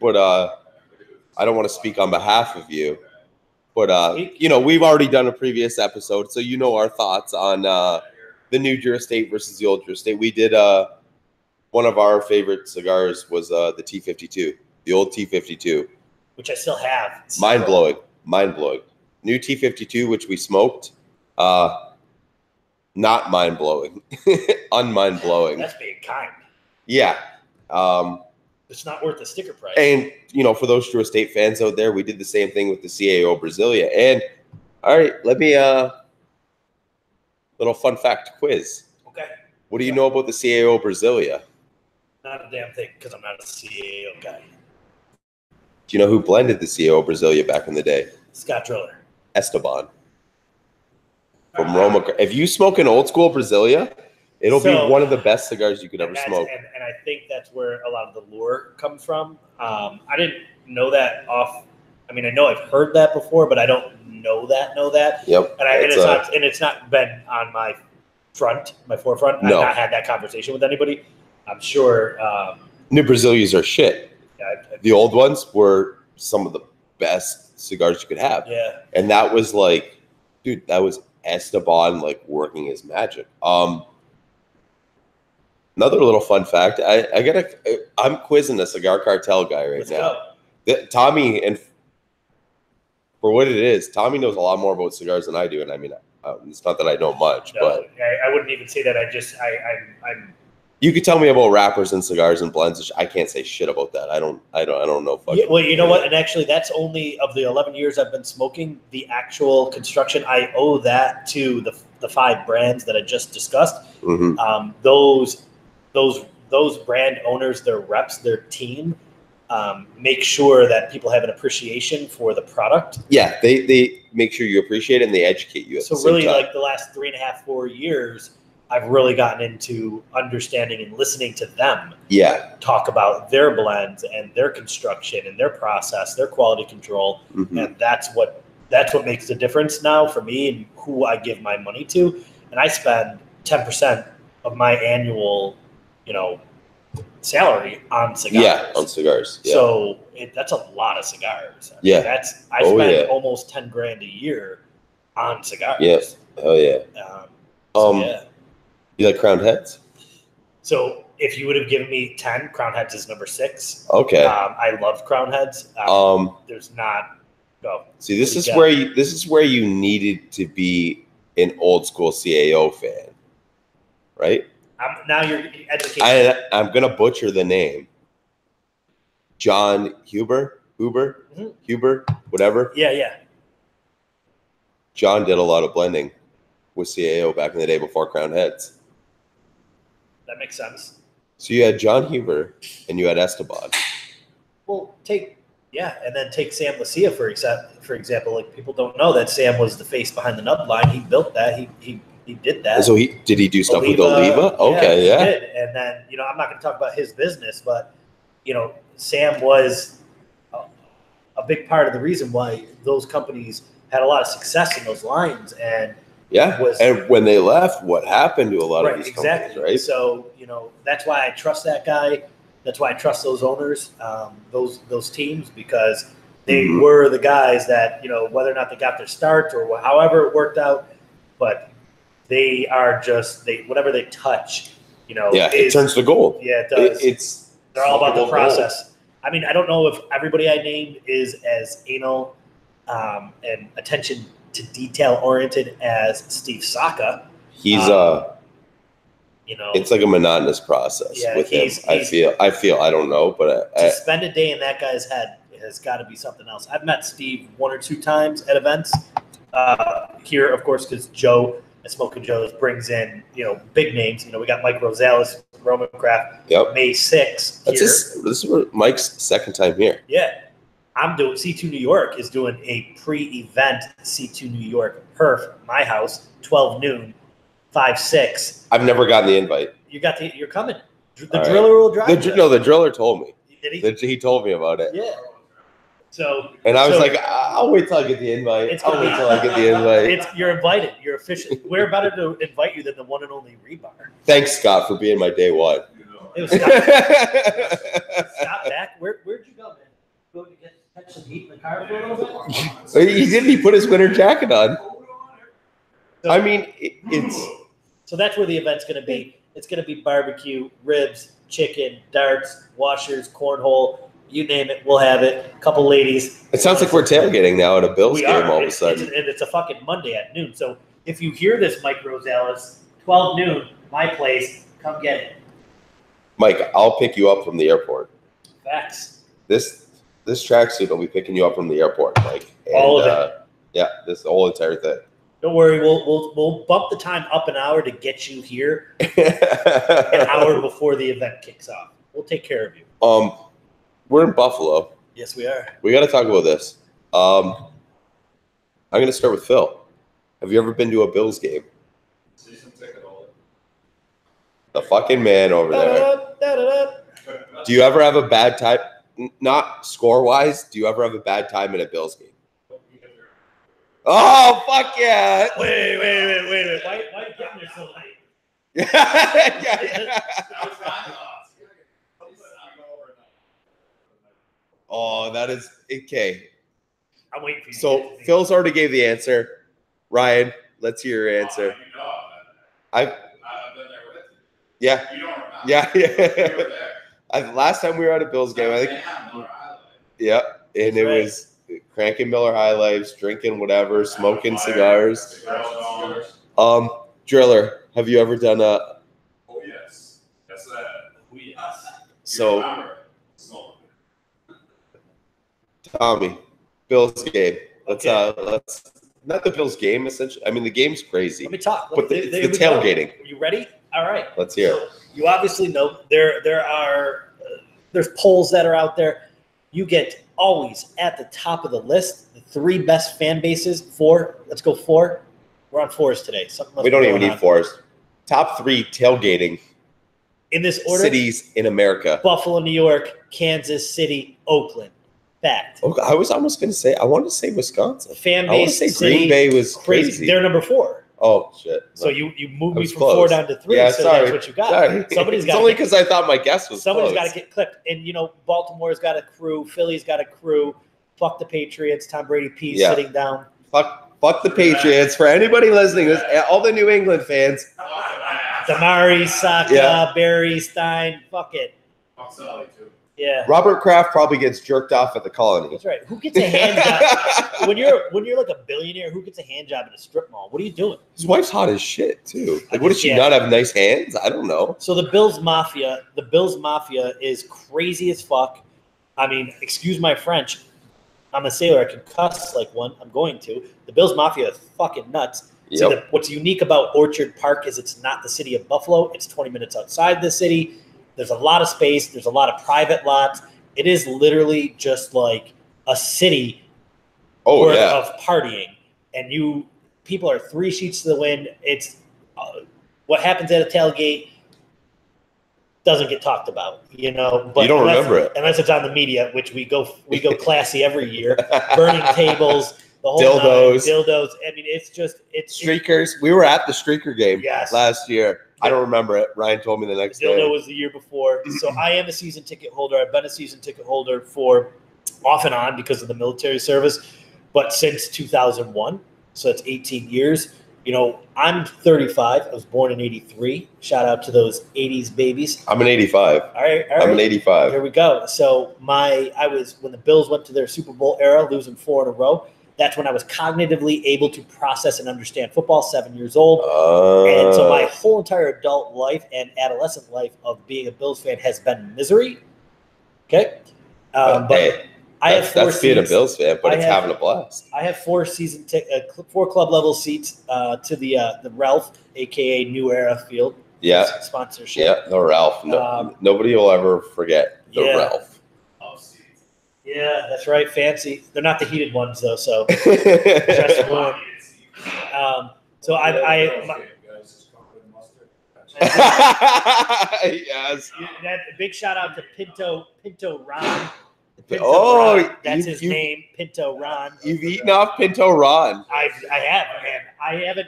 but I don't want to speak on behalf of you. But we've already done a previous episode, so our thoughts on the new Drew Estate versus the old Drew Estate. We did one of our favorite cigars was the T52, the old T52, which I still have. Mind blowing. New T52, which we smoked, not mind blowing, unmind blowing. That's being kind. Yeah. It's not worth the sticker price. And, for those Drew Estate fans out there, we did the same thing with the CAO Brasilia. And, all right, let me, little fun fact quiz. Okay. What do you know about the CAO Brasilia? Not a damn thing, because I'm not a CAO guy. Do you know who blended the CAO Brasilia back in the day? Scott Driller. Esteban. From Roma. If you smoke an old school Brasilia, it'll be one of the best cigars you could ever smoke. And I think that's where a lot of the lure comes from. I didn't know that off. I mean, I know I've heard that before, but I don't know that. Yep. And it's not been on my forefront. No. I've not had that conversation with anybody. I'm sure. New Brasilias are shit. Yeah, the old ones were some of the best cigars you could have. Yeah. And that was that was Esteban working his magic. Another little fun fact: I'm quizzing a Cigar Cartel guy right now. Go. Tommy, and for what it is, Tommy knows a lot more about cigars than I do. And I mean, it's not that I know much, but I wouldn't even say that. I'm. You could tell me about wrappers and cigars and blends. I can't say shit about that. I don't know. Yeah, well, you know what? And actually, that's only of the 11 years I've been smoking. The actual construction, I owe that to the 5 brands that I just discussed. Mm-hmm. Those brand owners, their reps, their team, make sure that people have an appreciation for the product. Yeah, they make sure you appreciate it and they educate you. So really, like the last 3.5, 4 years, I've really gotten into understanding and listening to them. Yeah. Talk about their blends and their construction and their process, their quality control, and that's what makes the difference now for me and who I give my money to. And I spend 10% of my annual, salary on cigars. Yeah, on cigars. Yeah. So that's a lot of cigars. I spend almost $10,000 a year on cigars. Yeah. Oh yeah. Yeah. You like crowned heads? So if you would have given me 10, crown heads is number 6. Okay. I love crown heads. There's not. Go. See, this is where you needed to be an old school CAO fan, right? Now you're educating. I'm gonna butcher the name. John Huber, whatever. Yeah. John did a lot of blending with CAO back in the day before crowned heads. That makes sense. So you had John Huber and you had Esteban. Well, and then take Sam Lucia for example. Like, people don't know that Sam was the face behind the nub line. He built that. He did that. So did he do stuff with Oliva? Okay, yeah. He did. And then I'm not going to talk about his business, but Sam was a big part of the reason why those companies had a lot of success in those lines. And and when they left, what happened to a lot of these companies, right? So, that's why I trust that guy. That's why I trust those owners, those teams, because they were the guys that, whether or not they got their start or however it worked out, but they are whatever they touch, it turns to gold. Yeah, it does. They're all about the process. Gold. I mean, I don't know if everybody I named is as anal and attention to detail oriented as Steve Saka. He's it's like a monotonous process with him. I feel I don't know, but to spend a day in that guy's head has got to be something else. I've met Steve 1 or 2 times at events here, of course, because Joe at Smoking Joes brings in big names. We got Mike Rosales, Roman Craft, May 6th. This is Mike's second time here. Yeah. I'm doing C2 New York is doing a pre-event C2 New York perf, my house, 12 noon, 5-6. I've never gotten the invite. You're coming. The driller will drive. The driller told me. Did he? He told me about it. Yeah. So. And I was like, I'll wait till I get the invite. You're invited. You're official. We're better to invite you than the one and only Rebar. Thanks, Scott, for being my day one. It was Scott back. Where'd you go, man? Go to catch some heat in the car for a little bit? He did. He put his winter jacket on. So, I mean, it's. So that's where the event's going to be. It's going to be barbecue, ribs, chicken, darts, washers, cornhole, you name it, we'll have it. A couple ladies. It sounds like we're tailgating now at a Bills game all of a sudden. And it's a fucking Monday at noon. So if you hear this, Mike Rosales, 12 noon, my place, come get it. Mike, I'll pick you up from the airport. Facts. This tracksuit will be picking you up from the airport, Mike. All of it. Yeah, this whole entire thing. Don't worry, we'll bump the time up an hour to get you here an hour before the event kicks off. We'll take care of you. We're in Buffalo. Yes, we are. We got to talk about this. I'm going to start with Phil. Have you ever been to a Bills game? Season ticket holder. The fucking man over there. Do you ever have a bad time? Not score-wise. Do you ever have a bad time in a Bills game? Oh, fuck yeah. Wait. Why are you getting there so late? Yeah. Oh, that is okay. I'm waiting for you. So Phil's already gave the answer. Ryan, let's hear your answer. I've been there with you. Yeah. You don't remember? Yeah. Last time we were at a Bills game, I think. Yeah, and That's it right. was cranking Miller High Lifes, drinking whatever, smoking cigars. Driller, have you ever done a? Oh yes, that's that. Oh, yes. So, Tommy, Bills game. Let's not the Bills game essentially. I mean, the game's crazy. Let me talk. But it's the tailgating. Are you ready? All right. Let's hear it. So you obviously know there's polls that are out there. You get always at the top of the list. The 3 best fan bases. 4. Let's go 4. We're on 4s today. We don't even need 4s. Top 3 tailgating in this order. Cities in America: Buffalo, New York, Kansas City, Oakland. Fact. Okay, I was almost going to say. I wanted to say Wisconsin. Fan base. I want to say Green Bay was crazy. They're number 4. Oh shit! So you moved me from close. 4 down to 3. Yeah, so sorry. That's what you got. Sorry. Somebody's got. It's only because I thought my guess was. Somebody's got close. to get clipped, and Baltimore's got a crew. Philly's got a crew. Fuck the Patriots. Tom Brady P sitting down. Fuck the Patriots. For anybody listening, all the New England fans. Damari, Saka, Barry, Stein. Fuck it. Fuck Sally too. Yeah. Robert Kraft probably gets jerked off at the Colony. That's right. Who gets a hand job when you're like a billionaire? Who gets a hand job at a strip mall? What are you doing? His wife's hot as shit too. Like, what does she not have nice hands? I don't know. So the Bills Mafia is crazy as fuck. I mean, excuse my French. I'm a sailor. I can cuss like one. I'm going to. The Bills Mafia is fucking nuts. Yep. See, what's unique about Orchard Park is it's not the city of Buffalo. It's 20 minutes outside the city. There's a lot of space. There's a lot of private lots. It is literally just like a city of partying. And people are 3 sheets to the wind. It's what happens at a tailgate doesn't get talked about, But you don't remember it unless it's on the media, which we go classy every year, burning tables, the whole dildos. I mean, it's streakers. We were at the streaker game last year. I don't remember it. Ryan told me the next day. Dildo was the year before. So I am a season ticket holder. I've been a season ticket holder for off and on because of the military service, but since 2001, so that's 18 years. I'm 35. I was born in 83. Shout out to those 80s babies. I'm an 85. All right. I'm an 85. There we go. So when the Bills went to their Super Bowl era, losing 4 in a row, that's when I was cognitively able to process and understand football, 7 years old. And so my whole entire adult life and adolescent life of being a Bills fan has been misery. Okay. I have 4 that's being a Bills fan, but it's having a blast. I have 4 4 club level seats to the Ralph, aka New Era Field. Yeah. Sponsorship. Yeah, the Ralph. Nobody will ever forget the Ralph. Yeah, that's right. Fancy. They're not the heated ones though, so just warm. Yes. Big shout out to Pinto Ron. That's his name, Pinto Ron. You've eaten off Pinto Ron. I have, man. I haven't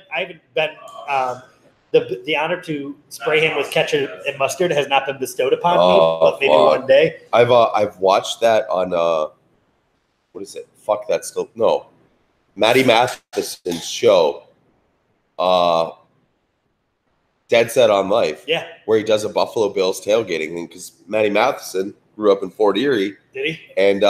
been. The honor to spray him with ketchup and mustard has not been bestowed upon me, but maybe one day. I've watched that on what is it? Fuck, that's still no. Matty Matheson's show. Dead Set on Life. Yeah. Where he does a Buffalo Bills tailgating thing because Matty Matheson grew up in Fort Erie. Did he? And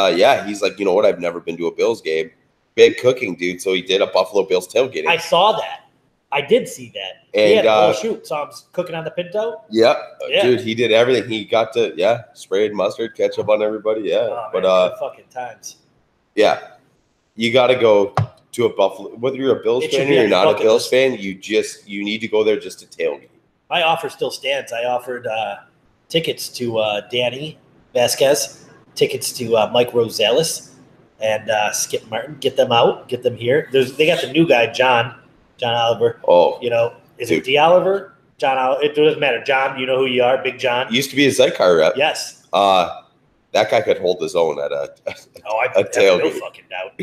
he's like, you know what? I've never been to a Bills game. Big cooking dude, so he did a Buffalo Bills tailgating. I saw that. I did see that. And shoot, so I'm cooking on the Pinto. Yeah, dude, he did everything. He got to sprayed mustard, ketchup on everybody. Yeah, but good fucking times. Yeah, you got to go to a Buffalo. Whether you're a Bills fan or you're not a Bills fan, you need to go there just to tailgate. My offer still stands. I offered tickets to Danny Vasquez, tickets to Mike Rosales, and Skip Martin. Get them out. Get them here. They got the new guy, John Oliver. Oh, is it D. Oliver? John Oliver. It doesn't matter. John, you know who you are, Big John. Used to be a Zycar rep. Yes. That guy could hold his own at a tailgate. No fucking doubt.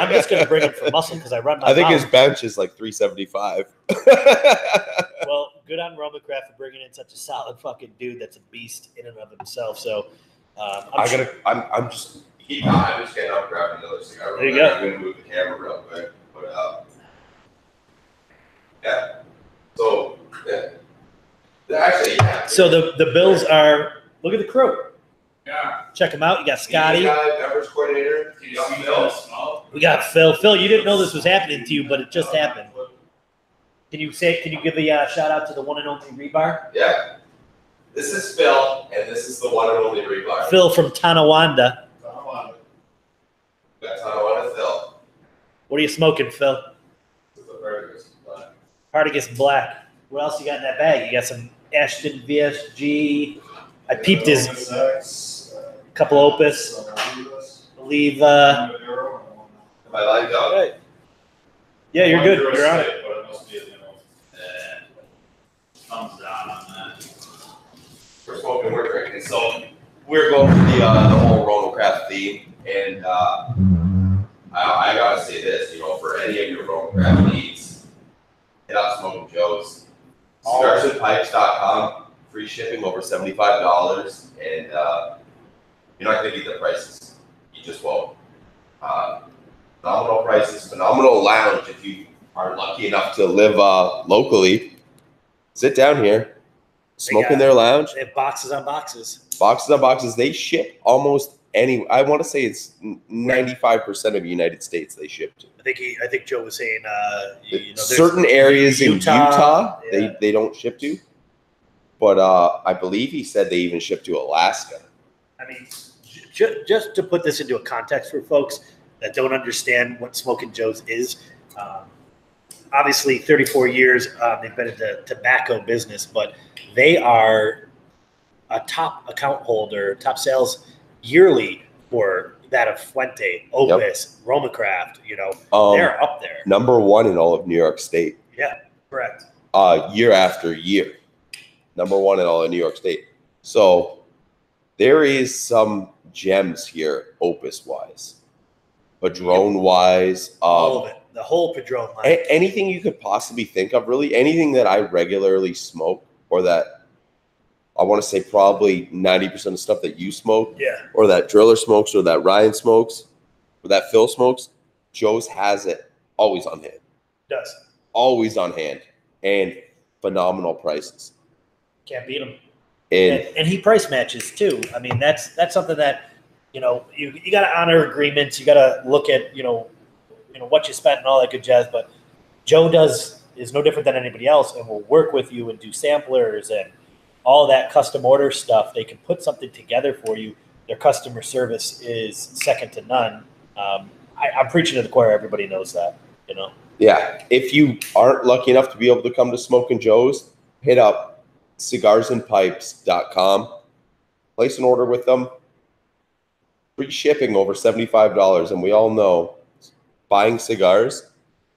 I'm just going to bring him for muscle because I run my I think his bench is like 375. Well, good on Roman Kraft for bringing in such a solid fucking dude that's a beast in and of himself. So I'm just getting up, grabbing another cigar. There you go. I'm going to move the camera real quick. But yeah. So actually, yeah. So the Bills are. Look at the crew. Yeah. Check them out. You got Scotty. Beverage coordinator. Can you see Phil? We got Phil. Phil, you didn't know this was happening to you, but it just happened. Can you give a shout out to the one and only Rebar? Yeah. This is Phil, and this is the one and only Rebar. Phil from Tonawanda. That's Tonawanda Phil. What are you smoking, Phil? Hardigus Black. What else you got in that bag? You got some Ashton VSG. I peeped his couple Opus. Believe. I like that. Right. Yeah, you're good. You're on it. Thumbs down on that. We're smoking, we're drinking. So we're going for the whole Rono Craft theme, and I gotta say this, for any of your Rono Craft needs, hit up Smoking Joes. CigarsandPipes.com, free shipping over $75, and you're not gonna get the prices. You just won't. Phenomenal prices, phenomenal lounge. If you are lucky enough to live locally, sit down here, smoke in their lounge. They have boxes on boxes. Boxes on boxes. They ship almost any. I want to say it's 95% of the United States they ship to. I think Joe was saying, certain areas in Utah yeah. they don't ship to, but I believe he said they even ship to Alaska. I mean, just to put this into a context for folks that don't understand what Smoking Joe's is. Obviously, 34 years they've been in the tobacco business, but they are a top account holder, top sales yearly for that of Fuente, Opus, Romacraft. They're up there. Number one in all of New York State. Yeah, correct. Year after year, number one in all of New York State. So there is some gems here, Opus wise, Padron wise, all of it. The whole Padron line. Anything you could possibly think of, really. Anything that I regularly smoke, or that I want to say probably 90% of stuff that you smoke, or that Driller smokes, or that Ryan smokes, or that Phil smokes, Joe's has it always on hand. Does. Always on hand. And phenomenal prices. Can't beat them. And he price matches too. I mean, that's something that, you got to honor agreements. You got to look at, what you spent and all that good jazz. But Joe is no different than anybody else, and will work with you and do samplers and all that custom order stuff. They can put something together for you. Their customer service is second to none. I'm preaching to the choir. Everybody knows that, Yeah. If you aren't lucky enough to be able to come to Smoking Joe's, hit up cigarsandpipes.com. Place an order with them. Free shipping over $75. And we all know buying cigars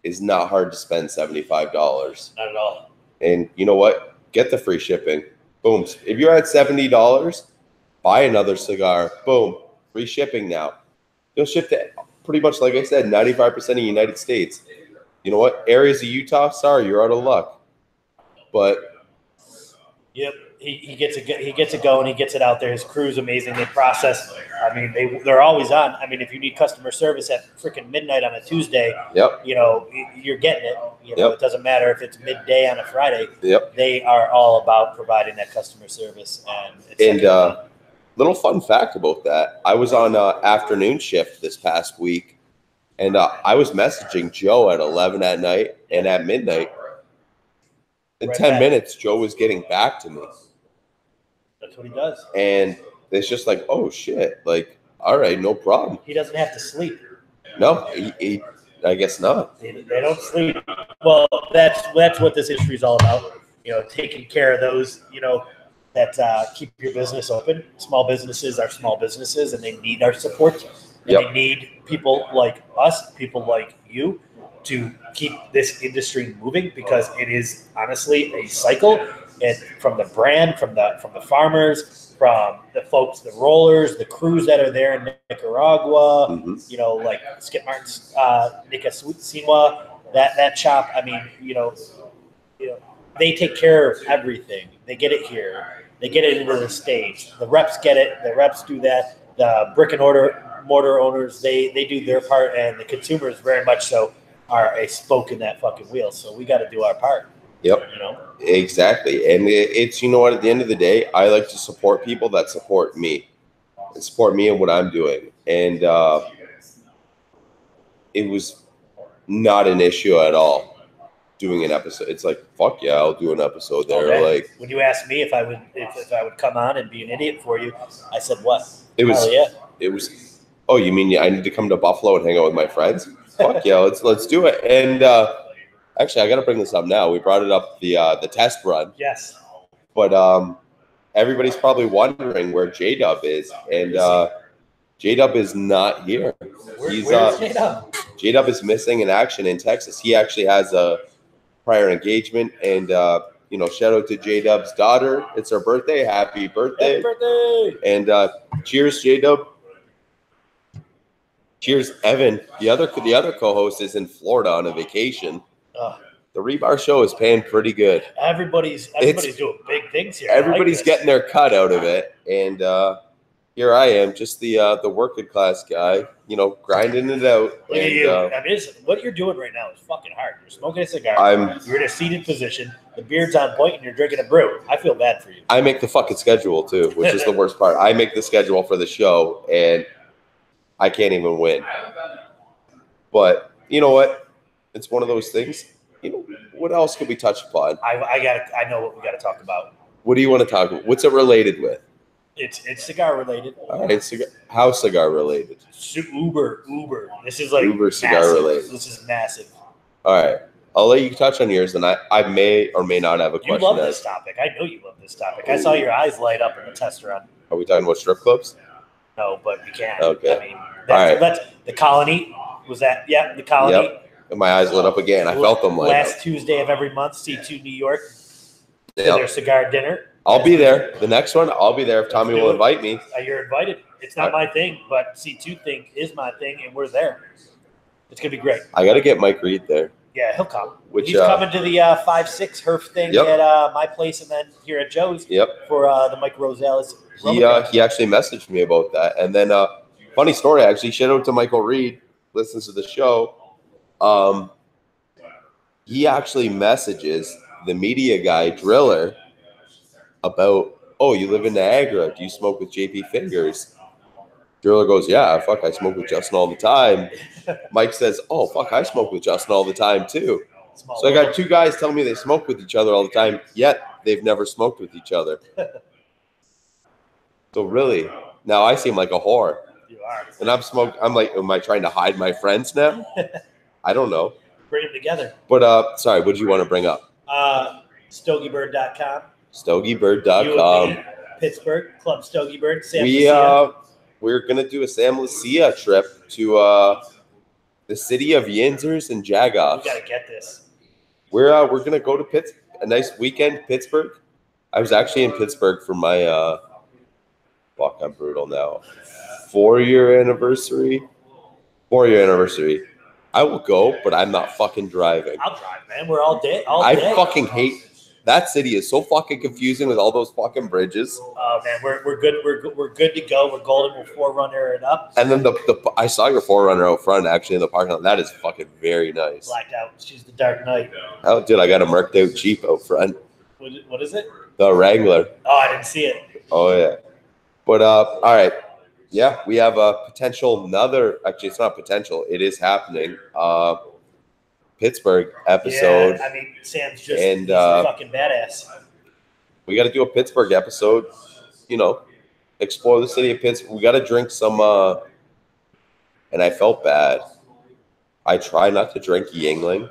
is not hard to spend $75. Not at all. And you know what? Get the free shipping. Boom. If you're at $70, buy another cigar. Boom. Free shipping now. You'll ship to pretty much, like I said, 95% of the United States. You know what? Areas of Utah, sorry, you're out of luck. But yep, he gets it going. He gets it out there. His crew's amazing. They process. I mean, they're always on. I mean, if you need customer service at freaking midnight on a Tuesday, you're getting it. It doesn't matter if it's midday on a Friday. Yep. They are all about providing that customer service. And little fun fact about that: I was on afternoon shift this past week, and I was messaging Joe at 11 at night and at midnight. In 10 minutes, Joe was getting back to me. That's what he does. And it's just like, oh shit, like, all right, no problem. He doesn't have to sleep. No, he I guess not. They don't sleep. Well, that's what this industry is all about. Taking care of those, that keep your business open. Small businesses are small businesses, and they need our support. And they need people like us, people like you, to keep this industry moving, because it is honestly a cycle. And from the brand, from the farmers, from the folks, the rollers, the crews that are there in Nicaragua, like Skip Martin's Nika Sinwa, that shop. I mean, they take care of everything. They get it here. They get it into the stage. The reps get it. The reps do that. The brick and mortar owners, they do their part, and the consumers very much so are a spoke in that fucking wheel. So we got to do our part. Yep. Exactly. And it's, at the end of the day, I like to support people that support me. support me in what I'm doing. And it was not an issue at all doing an episode. It's like, fuck yeah, I'll do an episode there. Okay. Like, when you asked me if I would come on and be an idiot for you, I said what? It was. Hell yeah. It was. Oh, you mean I need to come to Buffalo and hang out with my friends? Fuck yeah, let's do it. And actually, I got to bring this up now. We brought it up the test run. Yes. But everybody's probably wondering where J-Dub is, and J-Dub is not here. Where's J-Dub? J-Dub is missing in action in Texas. He actually has a prior engagement, and shout out to J-Dub's daughter. It's her birthday. Happy birthday! Happy birthday! And cheers, J-Dub. Cheers, Evan. The other co-host is in Florida on a vacation. The Rebar Show is paying pretty good. Everybody's doing big things here. Everybody's getting their cut out of it, and here I am, just the working class guy, grinding it out. Look at you. What you're doing right now is fucking hard. You're smoking a cigar. You're in a seated position. The beard's on point, and you're drinking a brew. I feel bad for you. I make the fucking schedule too, which is the worst part. I make the schedule for the show, and I can't even win. But you know what? It's one of those things. What else could we touch upon? I know what we got to talk about. What do you want to talk about? What's it related with? It's cigar related. All right, how cigar related? Uber. This is like Uber cigar related. This is massive. All right, I'll let you touch on yours, and I may or may not have a question. You love this topic. I know you love this topic. I saw your eyes light up in the test run. Are we talking about strip clubs? No, but we can. Okay. I mean, that's the Colony. Was that? Yeah, the Colony. Yep. And my eyes lit up again. I felt them light last up. Tuesday of every month, C2 New York. Yep. Their cigar dinner. I'll be there. The next one, I'll be there if Tommy will invite me. You're invited. It's not my thing, but C2 thing is my thing, and we're there. It's gonna be great. I got to get Mike Reed there. Yeah, he'll come. He's coming to the 5-6 Herf thing at my place, and then here at Joe's. Yep. For the Mike Rosales. He actually messaged me about that, and then funny story actually. Shout out to Michael Reed. Listens to the show. He actually messages the media guy Driller about, oh, you live in Niagara. Do you smoke with JP Fingers? Driller goes, yeah, fuck, I smoke with Justin all the time. Mike says, oh, fuck, I smoke with Justin all the time too. So I got two guys telling me they smoke with each other all the time, yet they've never smoked with each other. So really, now I seem like a whore. You are. And I'm like, am I trying to hide my friends now? I don't know. Bring them together. But sorry, what do you want to bring up? StogieBird.com. StogieBird.com. Pittsburgh, Club Stogiebird, Sam Lucia. We're gonna do a Sam Lucia trip to the city of Yinzers and Jagoffs. We gotta get this. We're gonna go to a nice weekend, Pittsburgh. I was actually in Pittsburgh for my fuck, I'm brutal now. 4-year anniversary. 4-year anniversary. I will go, but I'm not fucking driving. I'll drive, man. We're all day. I fucking hate that city. Is so fucking confusing with all those fucking bridges. Oh man, we're good. We're good to go. We're golden. We'll Forerunner it up. And then I saw your Forerunner out front actually in the parking lot. That is fucking very nice. Blacked out. She's the Dark Knight. Oh, dude, I got a marked out Jeep out front. What is it? The Wrangler. Oh, I didn't see it. Oh yeah, but all right. Yeah, we have a potential actually it's not potential, it is happening. Pittsburgh episode. Yeah, I mean, Sam's just he's fucking badass. We got to do a Pittsburgh episode, explore the city of Pittsburgh. We got to drink some, and I felt bad. I try not to drink Yingling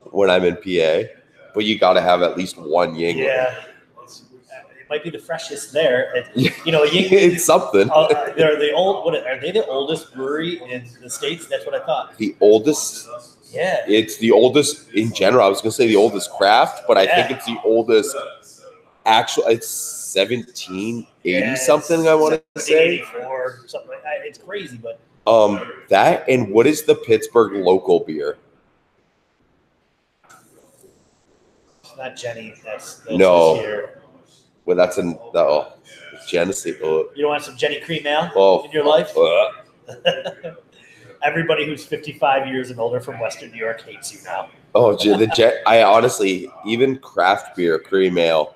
when I'm in PA, but you got to have at least one Yingling. Yeah. Might be the freshest there. It's something. Are they the oldest brewery in the States? That's what I thought. The oldest. Yeah. It's the oldest in general. I was gonna say the oldest craft, but I think it's the oldest actual. It's 1780 something. I want to say 84 something like that. It's crazy, but that and what is the Pittsburgh local beer? It's not Jenny. That's no. Here. Well, that's Genesee. Oh. You don't want some Jenny Cream Ale in your life? Everybody who's 55 years and older from Western New York hates you now. Oh, I honestly, even craft beer, cream ale,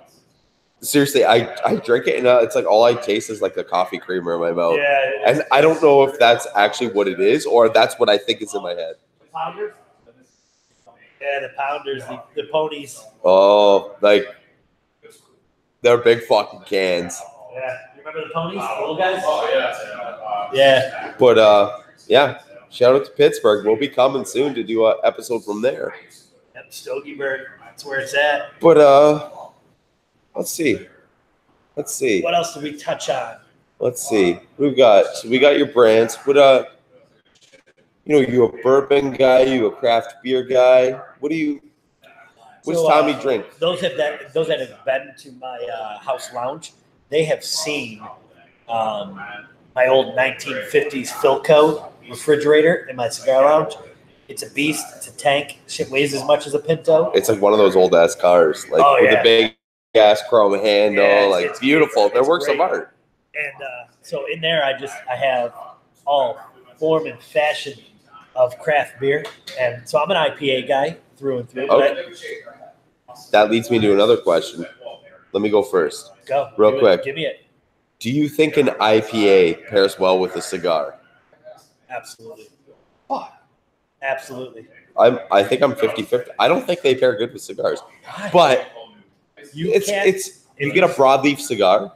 seriously, I drink it and it's like all I taste is like the coffee creamer in my mouth. Yeah. And I don't know if that's actually what it is or that's what I think is in my head. Pounders? Yeah, the pounders, the ponies. Oh, like they're big fucking cans. Yeah. You remember the ponies? The little guys? Oh, yeah. Yeah. But yeah, shout out to Pittsburgh. We'll be coming soon to do an episode from there. Yep, Stogieburg. That's where it's at. But let's see. What else did we touch on? Let's see. We got your brands. What you a bourbon guy, you a craft beer guy. What's Tommy drink? Those that have been to my house lounge, they have seen my old 1950s Philco refrigerator in my cigar lounge. It's a beast. It's a tank. Shit weighs as much as a Pinto. It's like one of those old ass cars, like with a big ass chrome handle, it's beautiful. They're works of art. And so in there, I have all form and fashion of craft beer, and so I'm an IPA guy through and through. Okay. That leads me to another question. Let me go first. Go real quick. Give me it. Do you think an IPA pairs well with a cigar? Absolutely. Absolutely. I think I'm 50-50. I don't think they pair good with cigars, but you get a broadleaf cigar.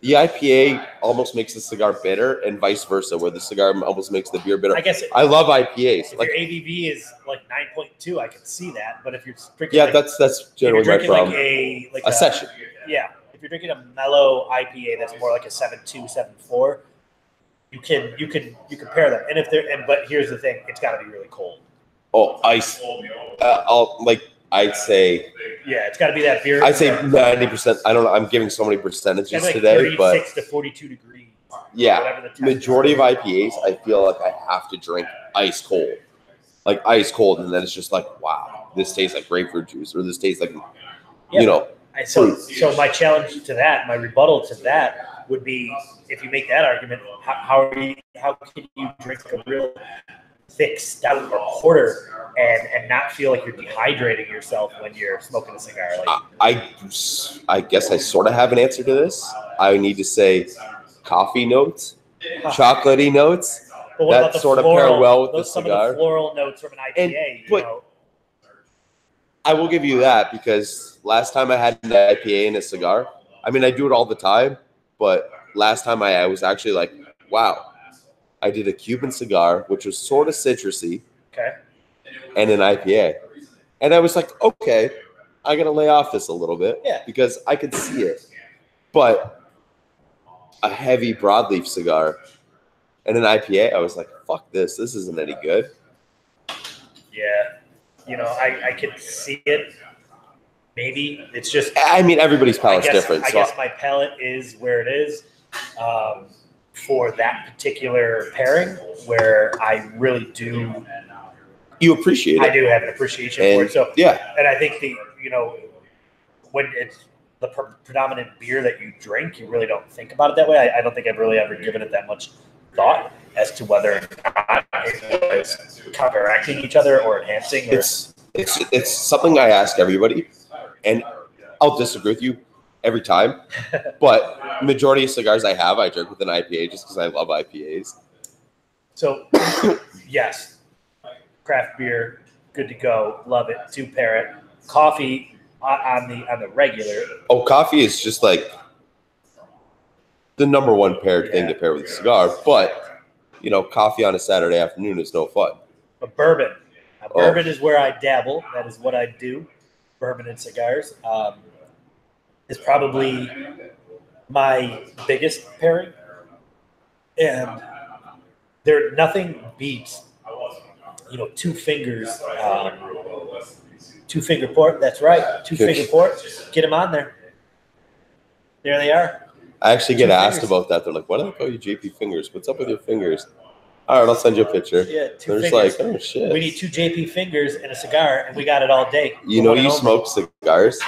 The IPA almost makes the cigar bitter, and vice versa, where the cigar almost makes the beer bitter. I love IPAs. If your ABV is like 9.2, I can see that. But if you're drinking, that's generally my problem. Like a session. Yeah, if you're drinking a mellow IPA that's more like a 7.2, 7.4, you can pair them. But here's the thing: it's got to be really cold. Oh, ice. I'd say. Yeah, it's got to be that beer. I'd say 90%. I don't know. I'm giving so many percentages today, 36 to 42 degrees. Yeah, majority of IPAs, I feel like I have to drink ice cold, and then it's just like, wow, this tastes like grapefruit juice, or this tastes like, So my challenge to that, my rebuttal to that would be, if you make that argument, how can you drink a real thick stout or porter and not feel like you're dehydrating yourself when you're smoking a cigar? I guess I sort of have an answer to this. I need to say coffee notes, chocolatey notes. That sort of pair well with the cigar. Some of the floral notes from an IPA. I will give you that, because last time I had an IPA in a cigar, I mean, I do it all the time, but last time I was actually like, wow. I did a Cuban cigar, which was sort of citrusy, and an IPA. And I was like, okay, I got to lay off this a little bit because I could see it. But a heavy broadleaf cigar and an IPA, I was like, fuck this. This isn't any good. Yeah. I could see it. Maybe it's just. I mean, everybody's palate's different. I guess my palate is where it is. For that particular pairing, where I really do. You appreciate it. I do have an appreciation for it. So and I think when it's the predominant beer that you drink, you really don't think about it that way. I don't think I've really ever given it that much thought as to whether or not it was counteracting each other or enhancing. It's something I ask everybody, and I'll disagree with you every time, but majority of cigars I drink with an IPA just because I love IPAs. So, yes, craft beer, good to go, love it. To pair it, coffee on the regular. Oh, coffee is just like the number one paired thing to pair with a cigar, but coffee on a Saturday afternoon is no fun. But bourbon, bourbon is where I dabble. That is what I do. Bourbon and cigars. Is probably my biggest pairing, and nothing beats 2 fingers, 2 finger port. That's right, 2 finger port. Get them on there. There they are. I actually get asked about that. They're like, "Why do they call you JP Fingers? What's up with your fingers?" All right, I'll send you a picture. Yeah, 2 They're fingers. Just like, "Oh shit." We need 2 JP Fingers and a cigar, and we got it all day. You smoke cigars.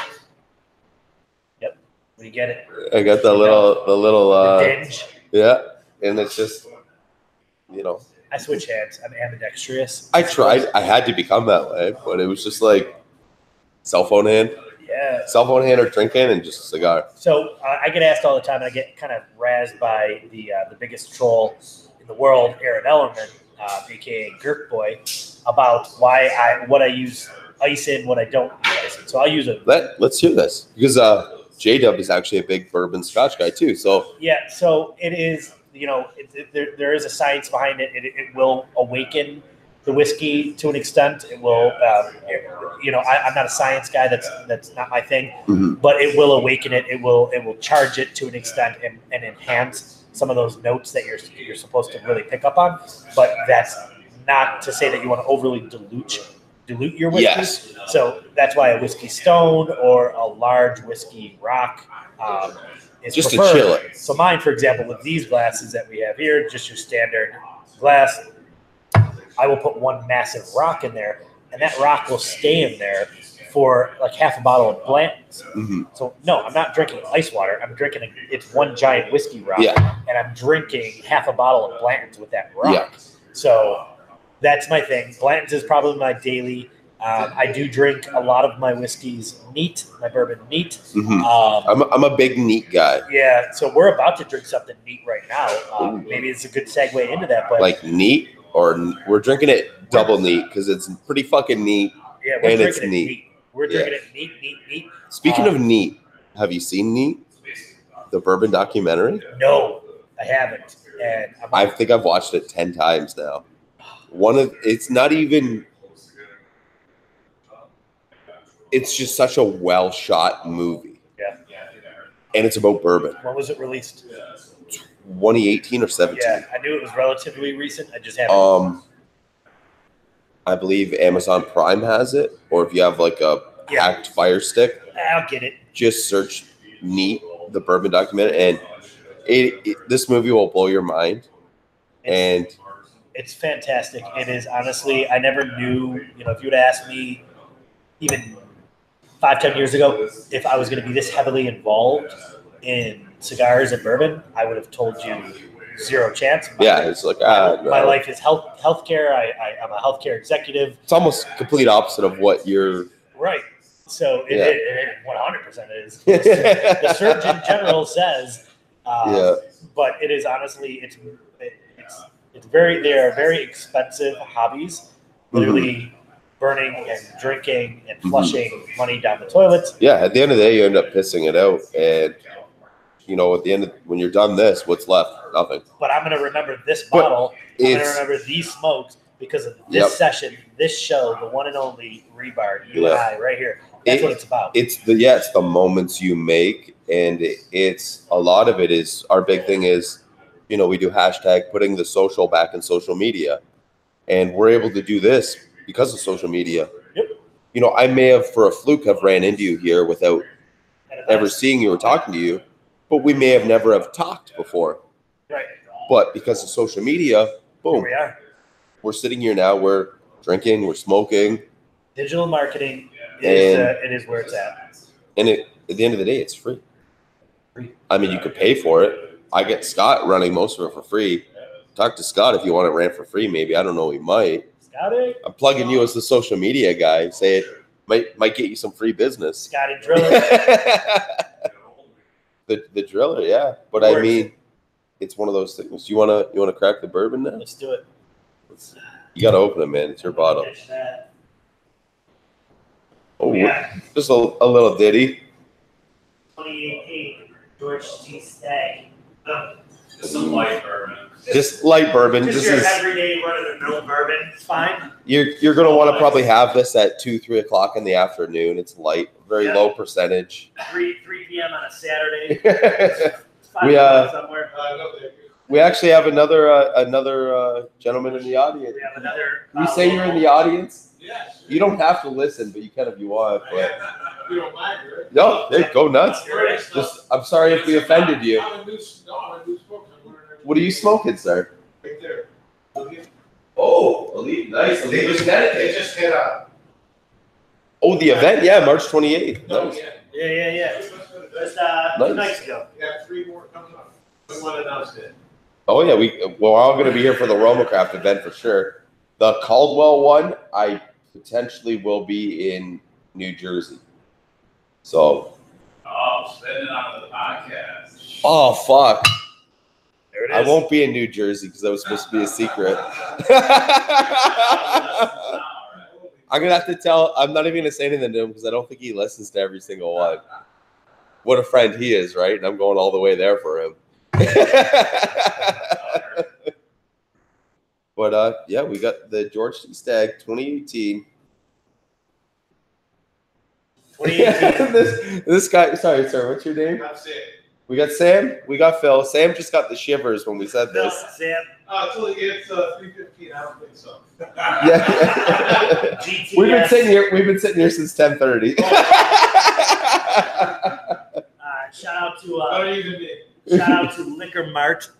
You get it. I got the little dinge. Yeah, and it's just I switch hands. I'm ambidextrous. I tried. I had to become that way, but it was just like cell phone hand. Yeah. Cell phone hand or drinking and just a cigar. So I get asked all the time, and I get kind of razzed by the biggest troll in the world, Aaron Ellerman, aka Gurk Boy, about what I use ice in, what I don't use ice in. So I'll use a. Let's hear this, because J-Dub is actually a big bourbon Scotch guy too. So yeah, so it is. There is a science behind it. It will awaken the whiskey to an extent. It will, I'm not a science guy. That's not my thing. Mm-hmm. But it will awaken it. It will charge it to an extent and enhance some of those notes that you're supposed to really pick up on. But that's not to say that you want to overly dilute your whiskey. Yes. So that's why a whiskey stone or a large whiskey rock is just preferred. to chill it. So mine, for example, with these glasses that we have here, just your standard glass, I will put one massive rock in there, and that rock will stay in there for like half a bottle of Blanton's. Mm-hmm. So no, I'm not drinking ice water. I'm drinking it's one giant whiskey rock, and I'm drinking half a bottle of Blanton's with that rock. Yeah. So that's my thing. Blanton's is probably my daily. I do drink a lot of my whiskeys neat, my bourbon neat. Mm-hmm. I'm a big neat guy. Yeah, so we're about to drink something neat right now. Maybe it's a good segue into that. But like neat, or we're drinking it double neat because it's pretty fucking neat. Yeah, we're and drinking it's it neat. We're drinking it neat. Speaking of neat, have you seen Neat, the Bourbon Documentary? No, I haven't, and I think I've watched it 10 times now. It's not even. It's just such a well shot movie. Yeah. And it's about bourbon. When was it released? 2018 or 17. Yeah, I knew it was relatively recent. I just haven't. I believe Amazon Prime has it, or if you have like a hacked Fire Stick, I'll get it. Just search Neat, the Bourbon Documentary, and this movie will blow your mind. It's fantastic. It is, honestly, I never knew, if you would ask me even 5-10 years ago if I was going to be this heavily involved in cigars and bourbon, I would have told you zero chance. It's like my life is healthcare. I'm a healthcare executive. It's almost complete opposite of what you're right. So it 100% is. The Surgeon General says, but it is honestly it's very, they are very expensive hobbies. Literally burning and drinking and flushing money down the toilets. Yeah, at the end of the day, you end up pissing it out, and at the end when you're done this, what's left? Nothing. But I'm going to remember this bottle. I'm going to remember these smokes because of this session, this show, the one and only Rebar, you and I, right here. That's what it's about. It's the moments you make, and it's a lot of it is our big thing is, we do hashtag putting the social back in social media, and we're able to do this because of social media. Yep. I may have for a fluke have ran into you here without ever seeing you or talking to you, but we may have never have talked before. Right. But because of social media, boom. Here we are. We're sitting here now, we're drinking, we're smoking. Digital marketing it is where it's at. And at the end of the day, it's free. I mean, you could pay for it. I get Scott running most of it for free. Talk to Scott if you want it ran for free, maybe. I don't know, he might. Scotty? I'm plugging you as the social media guy. Say it might get you some free business. Scotty Driller. the driller, yeah. But I mean, it's one of those things. You wanna crack the bourbon now? Let's do it. You gotta open it, man. It's your bottle. Oh, just a little ditty. 2018 George T. Stagg. Some light bourbon. Just light bourbon. Just your everyday run-of-the-mill bourbon. It's fine. You're gonna want to probably have this at 2-3 o'clock in the afternoon. It's light, very low percentage. 3 p.m. on a Saturday. Somewhere. We actually have another gentleman in the audience. We have another. You say you're in the audience? Yeah. You don't have to listen, but you can if you want. But You don't mind, right? no, hey, go nuts. Just, I'm sorry if we offended you. What are you smoking, sir? Right there. Oh, Elite, nice. Elite was They Connecticut. just hit up. Oh, the event, yeah, March 28th. Nice. Yeah. Just 2 nights ago. We have 3 more coming up. Someone announced it. Oh yeah, we're all going to be here for the Romacraft event for sure. The Caldwell one, I potentially will be in New Jersey. So. Oh, spend it on the podcast. Oh fuck! There it is. I won't be in New Jersey because that was supposed to be a secret. I'm gonna have to tell. I'm not even gonna say anything to him because I don't think he listens to every single one. What a friend he is, right? And I'm going all the way there for him. But yeah, we got the George T. Stagg 2018. 2018. this guy. Sorry, sir. What's your name? That's it. We got Sam. We got Phil. Sam just got the shivers when we said No, this. Sam. Until it gets 3:15, I don't think so. Yeah. GTS. We've been sitting here since 10:30. Shout out to Liquor Mart.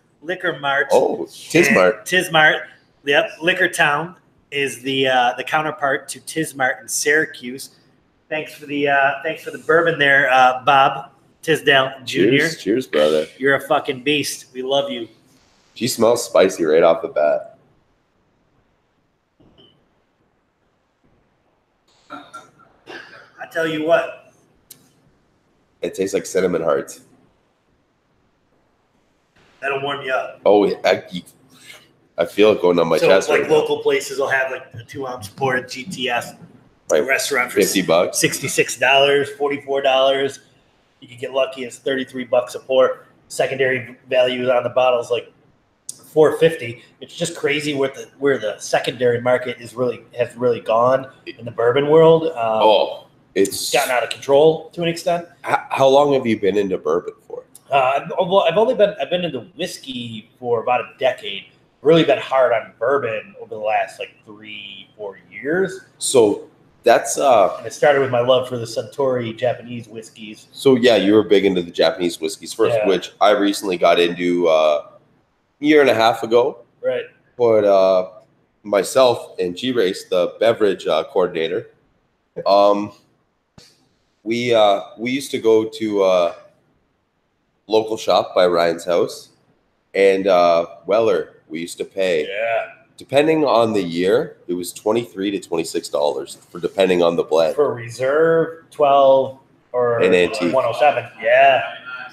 Oh, Tismart. Tismart. Yep. Liquor Town is the counterpart to Tismart in Syracuse. Thanks for the bourbon there, Bob Tisdale Jr. Cheers, brother. You're a fucking beast. We love you. She smells spicy right off the bat. I tell you what. It tastes like cinnamon hearts. That'll warm you up. Oh, I feel it going on my chest. Like right now. local places will have like a 2-ounce pour at GTS. Right. Restaurant for $50, $66, $44. You can get lucky; it's $33 a pour. Secondary value on the bottle is like $4.50. It's just crazy where the secondary market has really gone in the bourbon world. It's gotten out of control to an extent. How long have you been into bourbon for? I've been into whiskey for about a decade. Really been hard on bourbon over the last like 3-4 years. So that's and it started with my love for the Suntory Japanese whiskeys. So yeah, you were big into the Japanese whiskeys first, which I recently got into a year and a half ago. Right. But myself and G-Race, the beverage coordinator, we used to go to a local shop by Ryan's house, and Weller we used to pay. Yeah. Depending on the year, it was $23 to $26 for depending on the blend. For Reserve 12 or an Antique 107. Yeah.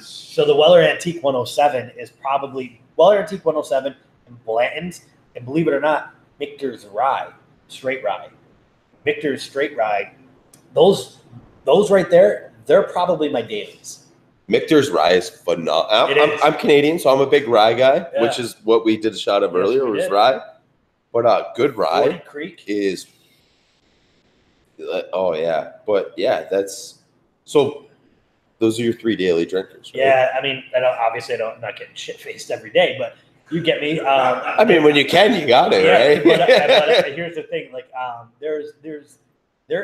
So the Weller Antique 107 is probably Weller Antique 107 and Blanton's, and believe it or not, Michter's Rye, straight rye. Michter's straight rye. Those right there, they're probably my dailies. Michter's rye is phenomenal. I'm Canadian, so I'm a big rye guy, which is what we did a shot of earlier was rye. But good rye is, oh yeah. But yeah, that's, so those are your 3 daily drinkers, right? Yeah, I mean, I'm not getting shit-faced every day, but you get me. I mean, when you can, you got it, right? But here's the thing, like, there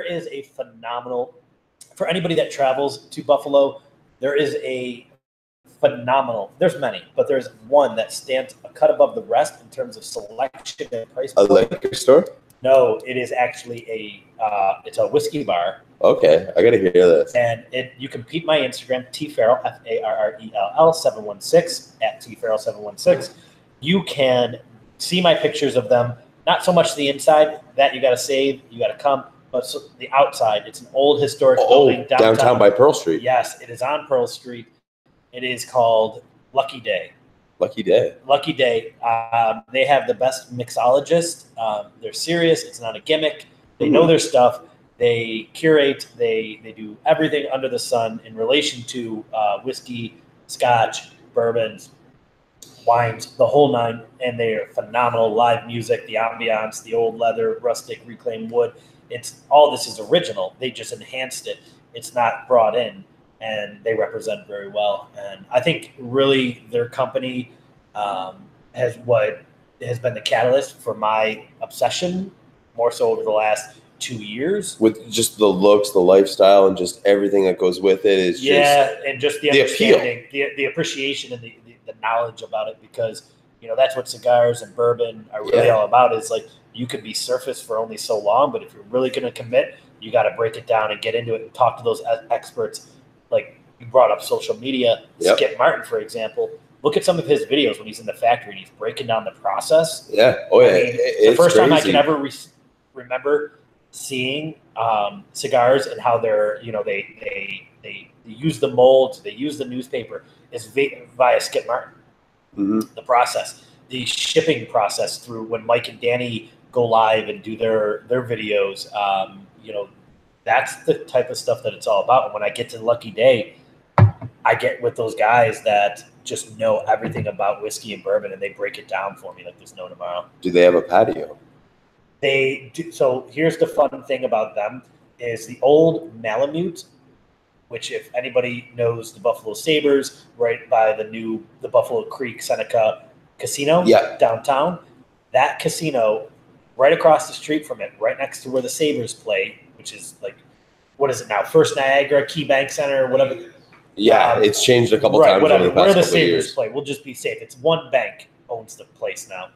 is a phenomenal, for anybody that travels to Buffalo, there is a phenomenal, there's many, but there's one that stands a cut above the rest in terms of selection and price point. A liquor store? No, it is actually it's a whiskey bar. Okay, I gotta hear this. And you can peep my Instagram, tfarrell, Farrell 716 at tfarrell 716. You can see my pictures of them. Not so much the inside, that you got to save, you got to come, but the outside. It's an old historic building downtown by Pearl Street. Yes, it is on Pearl Street. It is called Lucky Day. Lucky Day. Lucky Day. They have the best mixologist. They're serious. It's not a gimmick. They know their stuff. They curate. They do everything under the sun in relation to whiskey, scotch, bourbons, wines, the whole nine. And they are phenomenal. Live music, the ambiance, the old leather, rustic, reclaimed wood. It's all this is original. They just enhanced it. It's not brought in. And they represent very well. And I think really their company has been the catalyst for my obsession more so over the last 2 years. With just the looks, the lifestyle, and just everything that goes with it is and just the understanding, the appreciation and the knowledge about it, because that's what cigars and bourbon are really all about. Is like you could be surface for only so long, but if you're really going to commit, you got to break it down and get into it and talk to those experts. Like you brought up social media, Skip Martin, for example. Look at some of his videos when he's in the factory and he's breaking down the process. Yeah. Oh, yeah. I mean, the first time I can ever remember seeing cigars and how they're, they They use the molds. They use the newspaper. It's via Skip Martin. The process, the shipping process through when Mike and Danny go live and do their videos. That's the type of stuff that it's all about. And when I get to Lucky Day, I get with those guys that just know everything about whiskey and bourbon, and they break it down for me like there's no tomorrow. Do they have a patio? They do. So here's the fun thing about them is the old Malamute, which if anybody knows the Buffalo Sabres, right by the Buffalo Creek Seneca Casino downtown, that casino right across the street from it, right next to where the Sabres play, which is like, what is it now? First Niagara, Key Bank Center, whatever. Yeah, it's changed a couple times over the past where the couple Sabres years. play. We'll just be safe. It's one bank owns the place now.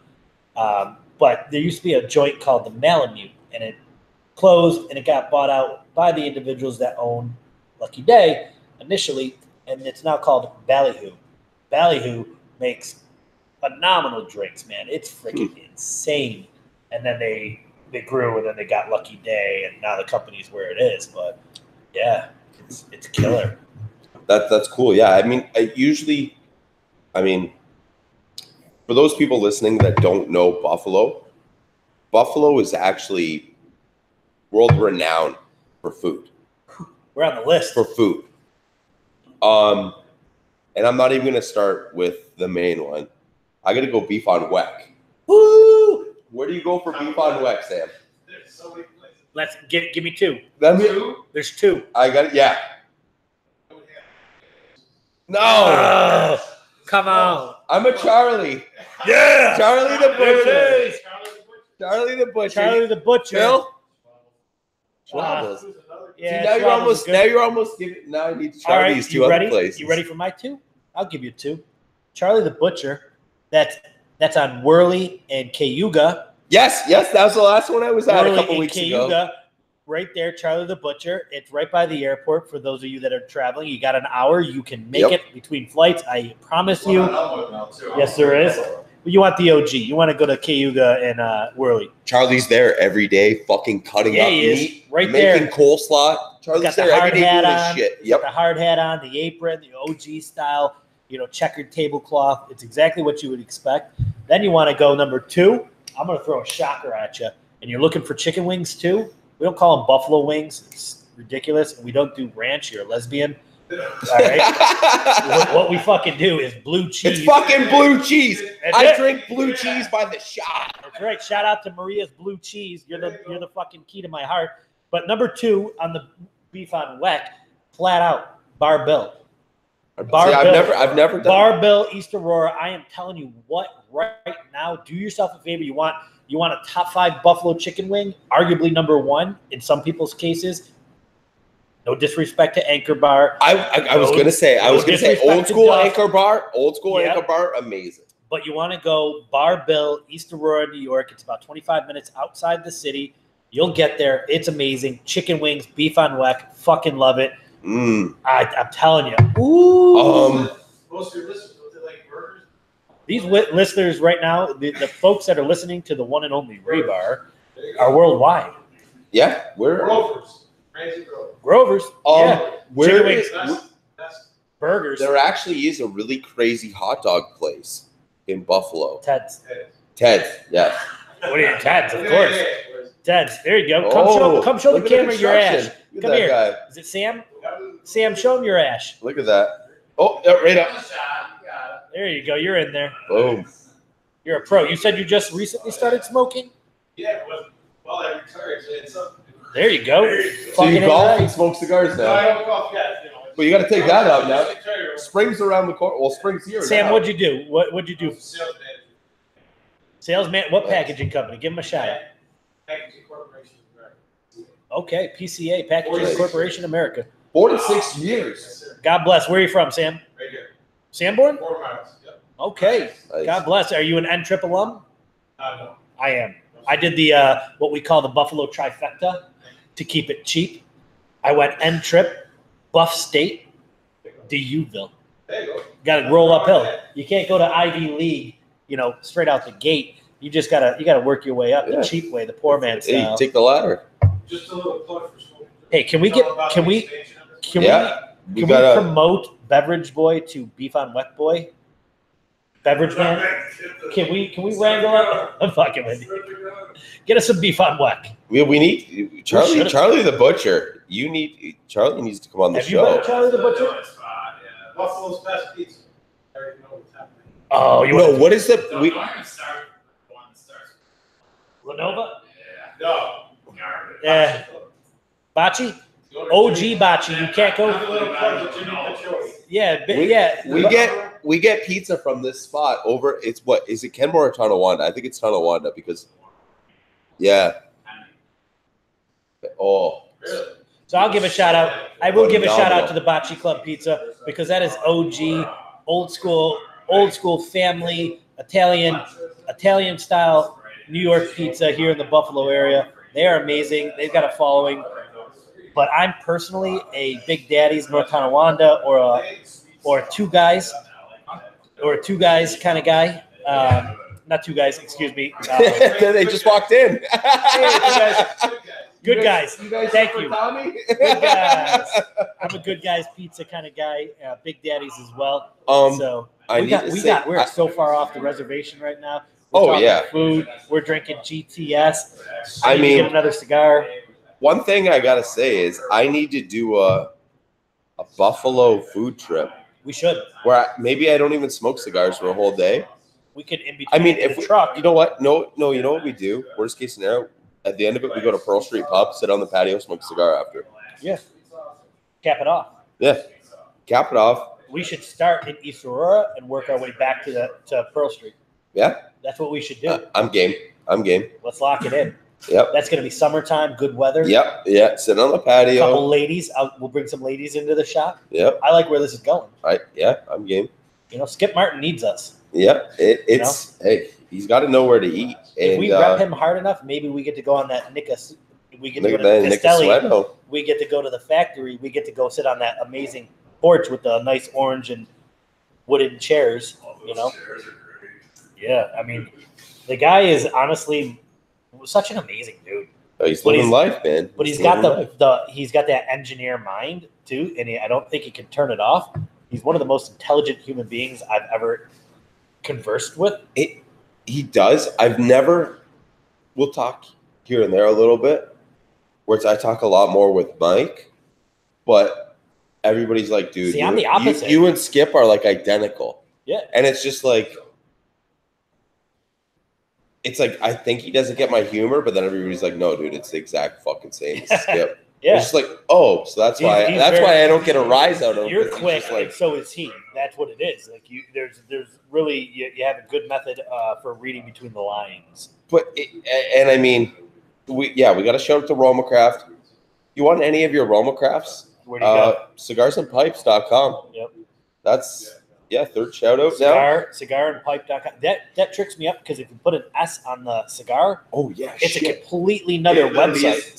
But there used to be a joint called the Malamute, and it closed, and it got bought out by the individuals that own Lucky Day initially, and it's now called Ballyhoo. Ballyhoo makes phenomenal drinks, man. It's freaking insane. And then they grew, and then they got Lucky Day, and now the company's where it is. But yeah, it's killer. That's cool. Yeah, I mean, for those people listening that don't know Buffalo is actually world renowned for food. We're on the list for food. And I'm not even gonna start with the main one. I gotta go beef on weck. Woo! Where do you go for beef on weck, Sam? There's so many places. Let's give me two. There's two. I got it. Yeah. No. Oh, come on. I'm a Charlie. Yeah. Charlie the Butcher. Charlie the Butcher. Charlie the Butcher. Bill? Schwabbles. Yeah, See, now you're almost giving. Now I need to try these two other places. You ready for my two? I'll give you two. Charlie the Butcher. That's on Worley and Cayuga. Yes, that's the last one I was at a couple weeks ago. Right there, Charlie the Butcher. It's right by the airport. For those of you that are traveling, you got an hour. You can make it between flights. I promise you. Yes, there is. But you want the OG. You want to go to Cayuga and Worley. Charlie's there every day, fucking cutting up meat, right there, making coleslaw. Charlie's there every day doing this shit. Yep. The hard hat on, the apron, the OG style, checkered tablecloth. It's exactly what you would expect. Then you want to go number two. I'm going to throw a shocker at you. And you're looking for chicken wings too. We don't call them buffalo wings. It's ridiculous. And we don't do ranch. You're a lesbian. All right. What we fucking do is blue cheese. It's fucking blue cheese. I drink blue cheese by the shot. That's right. Shout out to Maria's Blue Cheese. You're the fucking key to my heart. But number two on the beef on weck, flat out, Bar Bill. I've never done Bar Bill, East Aurora. I am telling you what, right now, do yourself a favor. You want a top 5 buffalo chicken wing, arguably number 1 in some people's cases. No disrespect to Anchor Bar. I was gonna say old school Anchor Bar, amazing. But you want to go Bar Bill, East Aurora, New York. It's about 25 minutes outside the city. You'll get there. It's amazing. Chicken wings, beef on weck. Fucking love it. I'm telling you. Ooh. Most of your listeners, do they like burgers? These listeners right now, the folks that are listening to the one and only Rebar are worldwide. Yeah, we're Grover's. Grover's. Yeah. Where Chicken is wings, burgers. There actually is a really crazy hot dog place in Buffalo. Ted's. Yes. What are you, Ted's? Of course. Ted's. There you go. Come show the camera your ash. Come here. Guy. Is it Sam? Sam, show him your ash. Look at that. Oh, right up. There you go. You're in there. Boom. You're a pro. You said you just recently started smoking? Yeah, well, I retired. So there you go. So you golf and smoke cigars now. No, I don't golf yet. But you got to take that out now. Spring's around the corner. Well, spring's here. Sam, now. what'd you do? What'd you do? Salesman. What packaging company? Give him a shout out. Packaging Corporation America. Okay, PCA, Packaging Corporation America. 46 years. Yes, God bless. Where are you from, Sam? right here. Sanborn? 4 miles. Yep. Okay. Nice. God bless. Are you an N-Trip alum? No. I am. I did the what we call the Buffalo trifecta to keep it cheap. I went N-Trip, Buff State, DUville. There you go. Got to roll uphill. You can't go to Ivy League, straight out the gate. You just gotta work your way up the cheap way, the poor man's style. Hey, take the ladder. Just a little plug for smoking. Hey, can we Can we promote Beverage Boy to Beef on Wet Boy? Beverage Man? Can we wrangle up? I'm fucking with you. Get us some beef on wet. We need Charlie the Butcher. Charlie needs to come on the show. Have you met Charlie the Butcher? Buffalo's best pizza. I already know what's happening. Oh, you know what is the we? Lenovo? No. Yeah. Bocce? OG Bocce. You can't go. Yeah. We get pizza from this spot over. It's what is it? Kenmore or Tonawanda? I think it's Tonawanda because. Yeah. Oh. So I'll give a shout out. I will give a shout out to the Bocce Club Pizza because that is OG, old school family Italian style New York pizza here in the Buffalo area. They are amazing. They've got a following. But I'm personally a Big Daddy's North Tonawanda or two guys kind of guy. Not two guys, excuse me. They just walked in. Good guys. Thank you. Good guys. I'm a good guys pizza kind of guy. Big Daddy's as well. So we're so far off the reservation right now. We're talking food. We're drinking GTS. I mean, get another cigar. One thing I gotta say is I need to do a Buffalo food trip. We should. Where maybe I don't even smoke cigars for a whole day. We could in between. I mean, if truck. You know what? No. You know what we do? Worst case scenario. At the end of it, we go to Pearl Street Pub, sit on the patio, smoke a cigar after. Yeah. Cap it off. Yeah. Cap it off. We should start in East Aurora and work our way back to Pearl Street. Yeah. That's what we should do. I'm game. Let's lock it in. Yep. That's going to be summertime, good weather. Yep. Yeah. Sit on the patio. A couple ladies. We'll bring some ladies into the shop. Yep. I like where this is going. I'm game. Skip Martin needs us. Yep. Hey, he's got to know where to eat. And if we rep him hard enough, maybe we get to go on that we get to go to Castelli. We get to go to the factory. We get to go sit on that amazing porch with the nice orange and wooden chairs. Chairs are great. Yeah, I mean, the guy is honestly such an amazing dude. Oh, he's living life, man. But he's got he's got that engineer mind too, and I don't think he can turn it off. He's one of the most intelligent human beings I've ever conversed with. He does. We'll talk here and there a little bit, whereas I talk a lot more with Mike, but everybody's like, dude, I'm the opposite. You and Skip are like identical. Yeah. And it's just like, I think he doesn't get my humor, but then everybody's like, no, dude, it's the exact fucking same as Skip. Yeah. It's just like, so that's why I don't get a rise out of him. You're quick, and so is he. That's what it is. Like there's really you have a good method for reading between the lines. But I mean, we got to shout out to Romacraft. You want any of your Romacrafts? Where do you go? Cigarsandpipes.com. Yep. That's third shout out Cigarandpipe.com. That tricks me up because if you put an S on the cigar, it's a completely another website.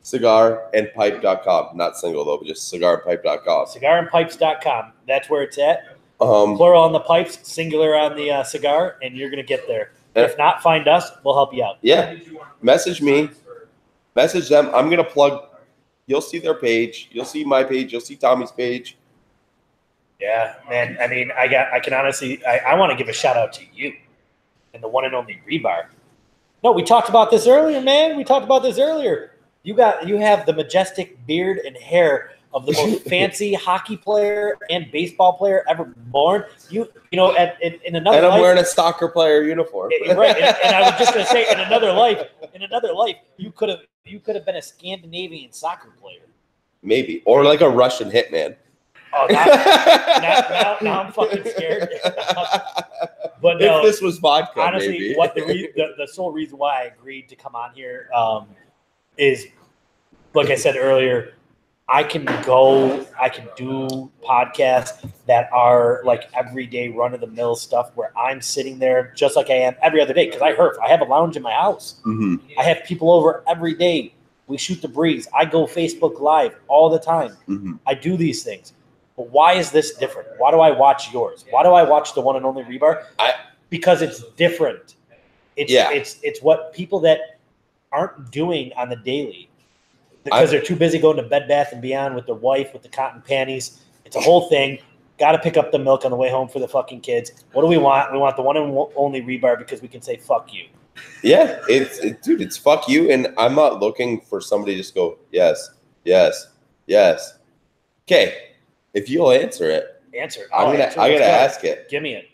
Cigarandpipe.com. Not single though, but just cigarandpipe.com. Cigarandpipes.com. That's where it's at. Plural on the pipes, singular on the cigar, and you're gonna get there. If not, find us. We'll help you out. Yeah. Message me. Message them. I'm gonna plug. You'll see their page. You'll see my page. You'll see Tommy's page. Yeah, man. I mean, I can honestly, I want to give a shout out to you and the one and only Rebar. No, we talked about this earlier, man. You have the majestic beard and hair of the most fancy hockey player and baseball player ever born. In another and I'm life, wearing a soccer player uniform. Right. And I was just going to say, in another life, you could have been a Scandinavian soccer player. Maybe. Or like a Russian hitman. Oh, now I'm fucking scared. But no, if this was vodka, honestly, maybe. the sole reason why I agreed to come on here is, like I said earlier, I can do podcasts that are like everyday run-of-the-mill stuff where I'm sitting there just like I am every other day because I have a lounge in my house. Mm-hmm. I have people over every day. We shoot the breeze. I go Facebook Live all the time. Mm-hmm. I do these things. But why is this different? Why do I watch yours? Why do I watch the one and only Rebar? Because it's different. It's what people that aren't doing on the daily. because they're too busy going to Bed Bath and Beyond with their wife with the cotton panties. It's a whole thing. Got to pick up the milk on the way home for the fucking kids. What do we want? We want the one and only rebar because we can say fuck you. Yeah, dude, it's fuck you, and I'm not looking for somebody to just go yes, yes, yes. Okay, if you'll answer it, I gotta ask it. Give me it.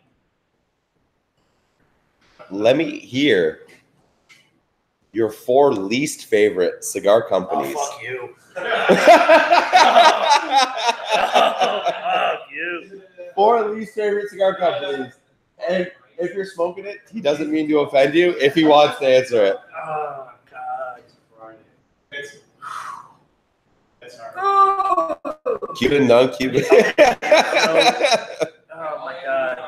Let me hear your 4 least favorite cigar companies. Oh, fuck you. Fuck you. 4 least favorite cigar companies. And if you're smoking it, he doesn't mean to offend you if he wants to answer it. Oh, God. That's hard. Cuban, non-Cuban. Oh, my God.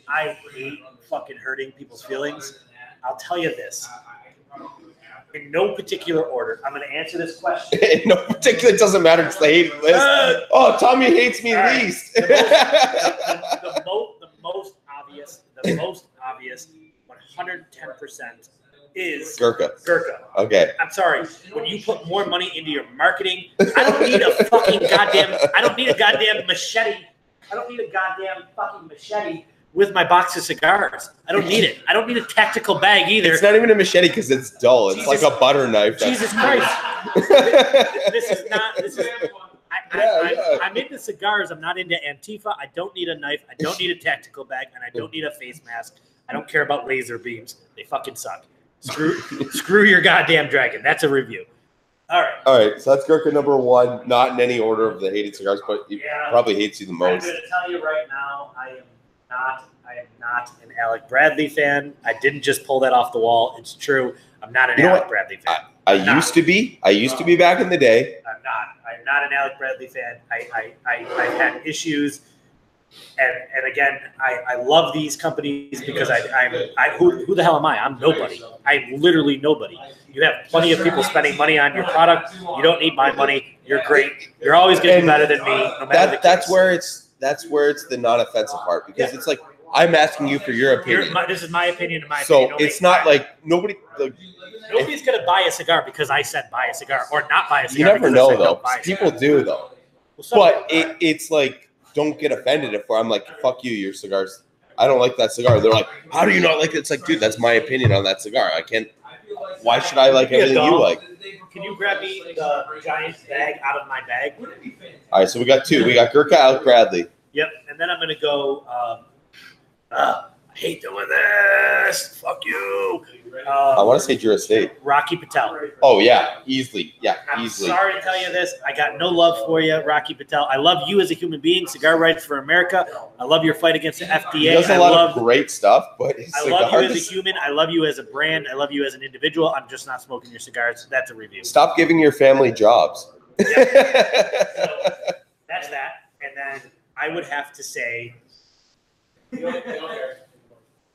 I hate fucking hurting people's feelings. I'll tell you this. In no particular order, I'm going to answer this question. In no particular, it doesn't matter. It's the hate list. Oh, Tommy hates me least. The most obvious, 110% is Gurkha. Okay. I'm sorry. When you put more money into your marketing, I don't need a goddamn machete. I don't need a goddamn fucking machete with my box of cigars. I don't need it. I don't need a tactical bag either. It's not even a machete because it's dull. It's like a butter knife. Jesus Christ. I'm into cigars. I'm not into Antifa. I don't need a knife. I don't need a tactical bag, and I don't need a face mask. I don't care about laser beams. They fucking suck. Screw your goddamn dragon. That's a review. All right. So that's Gurkha number 1. Not in any order of the hated cigars, but he probably hates you the most. I'm going to tell you right now, I am not an Alec Bradley fan. I didn't just pull that off the wall. It's true. I'm not an Alec Bradley fan. I used to be back in the day. I'm not an Alec Bradley fan. I've had issues. And again, I love these companies because who the hell am I? I'm nobody. I'm literally nobody. You have plenty of people spending money on your product. You don't need my money. You're great. You're always going to be better than me. No matter the case. That's where it's the non-offensive part because it's like I'm asking you for your opinion. This is my opinion. So it's not like nobody's going to buy a cigar because I said buy a cigar or not buy a cigar. You never know though. People do though. But it's like don't get offended if I'm like fuck you, your cigars. I don't like that cigar. They're like, how do you not like it? It's like, dude, that's my opinion on that cigar. I can't. Why should I like everything you like? Can you grab me the giant bag out of my bag? All right, so we got 2. We got Gurkha, Alec Bradley. Yep, and then I'm going to go, I hate doing this. Fuck you. I want to say Drew Estate. Rocky Patel. Oh, yeah, easily. Yeah, I'm easily. Sorry to tell you this. I got no love for you, Rocky Patel. I love you as a human being, Cigar Rights for America. I love your fight against the FDA. He does a lot of great stuff, but I love you as a human. I love you as a brand. I love you as an individual. I'm just not smoking your cigars. That's a review. Stop giving your family jobs. Yep. So that's that. And then I would have to say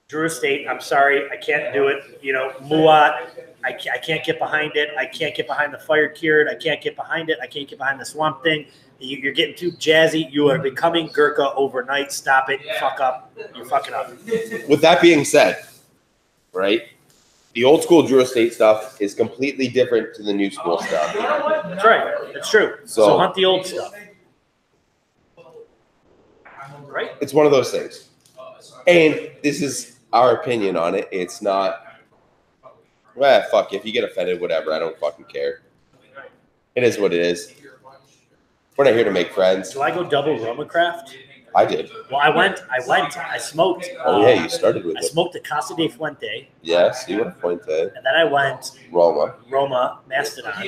Drew Estate, I'm sorry, I can't do it. You know, Muat, I can't get behind it. I can't get behind the Fire Cured. I can't get behind it. I can't get behind the Swamp Thing. You're getting too jazzy. You are becoming Gurkha overnight. Stop it. Fuck up. You're fucking up. With that being said, right, the old school Drew Estate stuff is completely different to the new school stuff. That's right. That's true. So hunt the old stuff. Right? It's one of those things. And this is our opinion on it. It's not, well, fuck, if you get offended, whatever. I don't fucking care. It is what it is. We're not here to make friends. Do I go double Roma Craft? I did. Well, I smoked. Oh, yeah, you started with it. I smoked the Casa de Fuente. Yes, you went Fuente. And then I went Roma, Mastodon.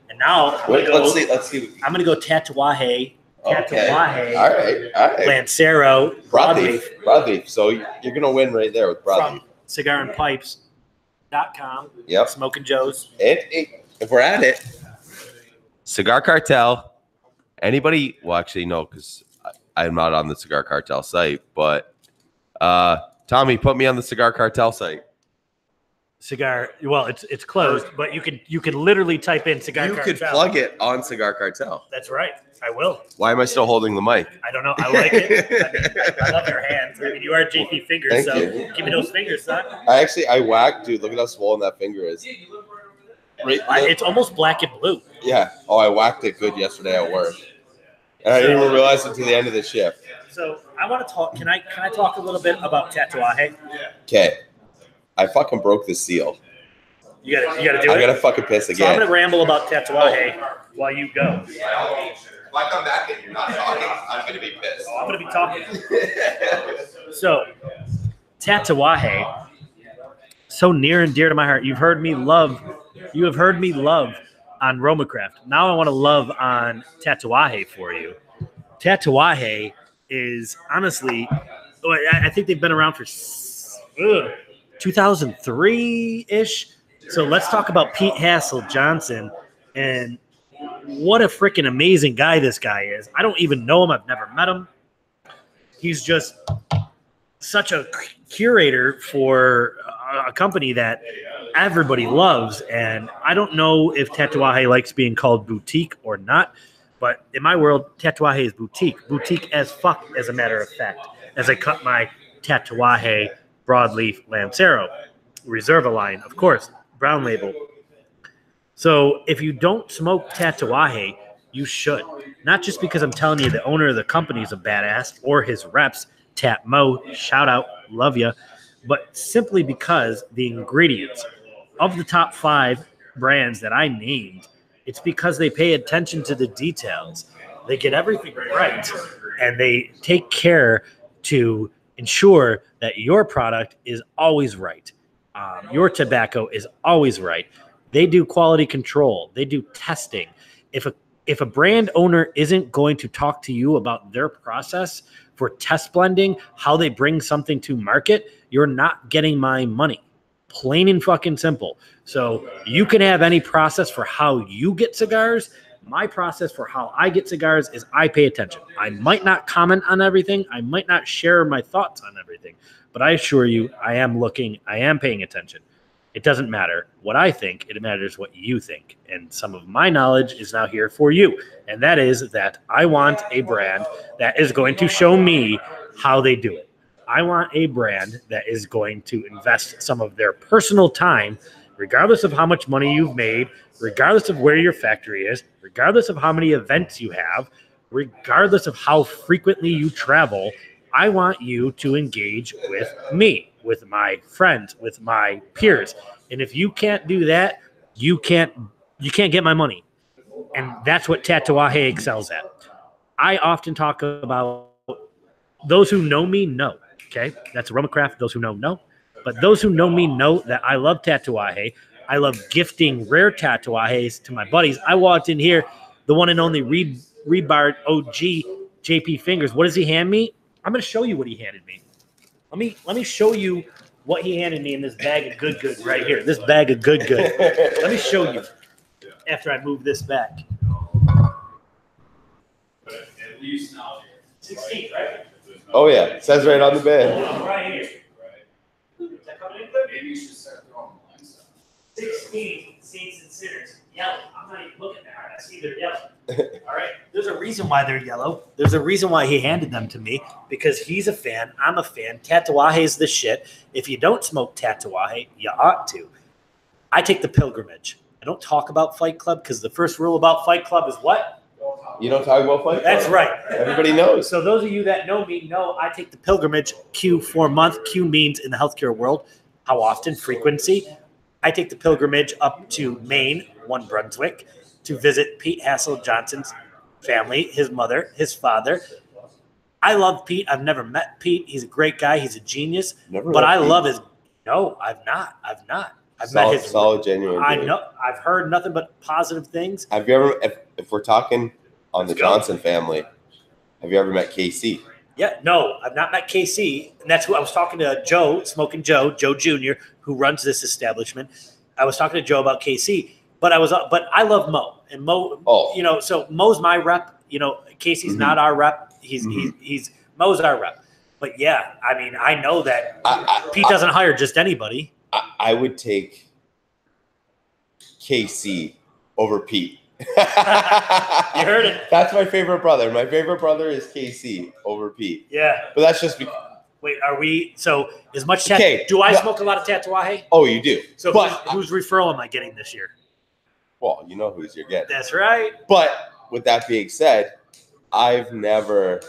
And now let's see. I'm going to go Tatuaje. Okay. All right. Lancero. Broadleaf. So you're going to win right there with Broadleaf. From cigarandpipes.com. Yep. Smoking Joes. And if we're at it, Cigar Cartel. Anybody? Well, actually, no, because I'm not on the Cigar Cartel site. But Tommy, put me on the Cigar Cartel site. Well, it's closed, but you can literally type in Cigar Cartel. You could plug it on Cigar Cartel. That's right. I will. Why am I still holding the mic? I don't know. I like it. I love your hands. I mean, you are JP fingers, so give me those fingers, son. I whacked, dude. Look at how swollen that finger is. It's almost black and blue. Yeah. Oh, I whacked it good yesterday at work. And I didn't even realize it until the end of the shift. So I want to talk. Can I talk a little bit about Tatuaje? Okay. I fucking broke the seal. You gotta do it. I gotta fucking piss again. So I'm gonna ramble about Tatuaje while you go. If I come back and you're not talking, I'm gonna be pissed. Oh, I'm gonna be talking. So Tatuaje, so near and dear to my heart. You have heard me love on Romacraft. Now I want to love on Tatuaje for you. Tatuaje is honestly, I think they've been around for 2003-ish. So let's talk about Pete Hassel Johnson and what a freaking amazing guy this guy is. I don't even know him. I've never met him. He's just such a curator for a company that everybody loves. And I don't know if Tatuaje likes being called boutique or not, but in my world, Tatuaje is boutique. Boutique as fuck, as a matter of fact, as I cut my Tatuaje broadleaf Lancero. Reserva line, of course, brown label. So if you don't smoke Tatuaje, you should. Not just because I'm telling you the owner of the company is a badass or his reps, Tat Mo, shout out, love ya, but simply because the ingredients of the top 5 brands that I named, it's because they pay attention to the details. They get everything right, and they take care to ensure that your product is always right. Your tobacco is always right. They do quality control. They do testing. If a brand owner isn't going to talk to you about their process for test blending, how they bring something to market, you're not getting my money. Plain and fucking simple. So you can have any process for how you get cigars. My process for how I get cigars is I pay attention. I might not comment on everything. I might not share my thoughts on everything. But I assure you, I am looking, I am paying attention. It doesn't matter what I think. It matters what you think. And some of my knowledge is now here for you. And that is that I want a brand that is going to show me how they do it. I want a brand that is going to invest some of their personal time, regardless of how much money you've made, regardless of where your factory is, regardless of how many events you have, regardless of how frequently you travel. I want you to engage with me, with my friends, with my peers. And if you can't do that, you can't get my money. And that's what Tatuaje excels at. I often talk about those who know me know. Okay, that's Romacraft. Those who know. But those who know me know that I love Tatuaje. I love gifting rare Tatuajes to my buddies. I walked in here, the one and only Rebar OG JP Fingers. What does he hand me? I'm going to show you what he handed me. Let me show you what he handed me in this bag of good right here. This bag of good. Let me show you after I move this back. At least now. 16, right? Oh, yeah. It says right on the bed. Right here. Is that coming in good? Maybe you should start throwing the line stuff. 16 saints and sinners. Yellow. I'm not even looking there. I see they're yellow. All right. There's a reason why they're yellow. There's a reason why he handed them to me, because he's a fan. I'm a fan. Tatuaje is the shit. If you don't smoke Tatuaje, you ought to. I take the pilgrimage. I don't talk about Fight Club because the first rule about Fight Club is what? You don't talk about Fight Club? That's right. Everybody knows. So those of you that know me know I take the pilgrimage. Q for a month. Q means in the healthcare world, how often, frequency. I take the pilgrimage up to Maine, One Brunswick, to visit Pete Hassel Johnson's family, his mother, his father. I love Pete. I've never met Pete. He's a great guy. He's a genius. But I love his. No, I've not. I've met his solid, genuine. I know. I've heard nothing but positive things. Have you ever, if we're talking on the Johnson family, have you ever met KC? Yeah, no, I've not met KC, and that's who I was talking to. Joe, Smoking Joe, Joe Jr., who runs this establishment. I was talking to Joe about KC, but I love Mo, and Mo. Oh. So Mo's my rep. KC's not our rep. He's Mo's our rep. But yeah, I mean, I know that Pete doesn't hire just anybody. I would take KC over Pete. You heard it. That's my favorite brother. My favorite brother is KC over Pete. Yeah. But that's just because. Wait, are we? So as much do I smoke a lot of Tatuaje? Oh, you do. So whose referral am I getting this year? well, you know who's you're getting. That's right. But with that being said, I've never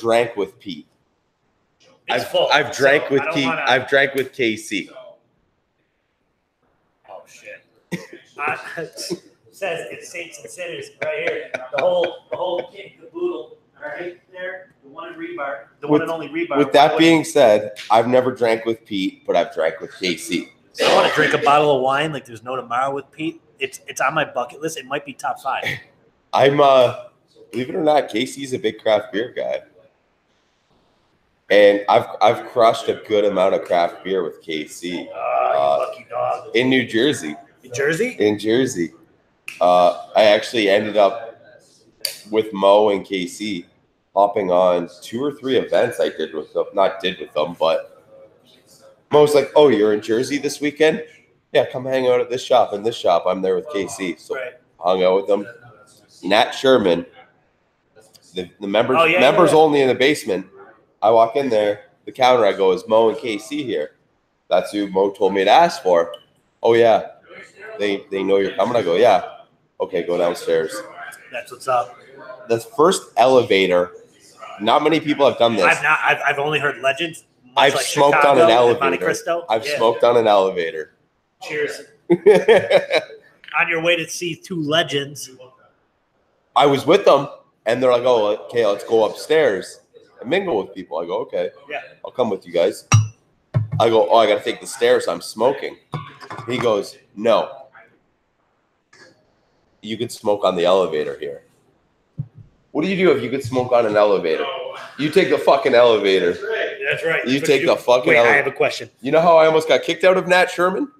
drank with Pete. I've drank with Pete. I've drank with KC. Oh shit. Says it's Saints and Sinners right here. The whole kit and caboodle right there. The one in Rebar. The one and only Rebar. With that being said, I've never drank with Pete, but I've drank with KC. I want to drink a bottle of wine like there's no tomorrow with Pete. It's on my bucket list. It might be top 5. I'm believe it or not, KC's a big craft beer guy. And I've crushed a good amount of craft beer with KC. Lucky dog. In New Jersey. In Jersey? In Jersey. I actually ended up with Mo and KC hopping on 2 or 3 events I did with them. Not did with them, but Mo's like, oh, you're in Jersey this weekend? Yeah, come hang out at this shop and this shop. I'm there with KC. So hung out with them. Nat Sherman, the members only in the basement. I walk in there, the counter, I go, is Mo and KC here? That's who Mo told me to ask for. Oh, yeah. They know you're coming? I go, yeah. Okay, go downstairs. That's what's up. The first elevator, not many people have done this. I've only heard legends. I've like smoked Chicago on an elevator. Monte Cristo. I've smoked on an elevator. Cheers. On your way to see 2 legends. I was with them, and they're like, oh, okay, let's go upstairs and mingle with people. I go, okay, yeah, I'll come with you guys. I go, oh, I got to take the stairs. I'm smoking. He goes, no. You can smoke on the elevator here. What do you do if you could smoke on an elevator? You take the fucking elevator. That's right. You take the fucking elevator. I have a question. You know how I almost got kicked out of Nat Sherman?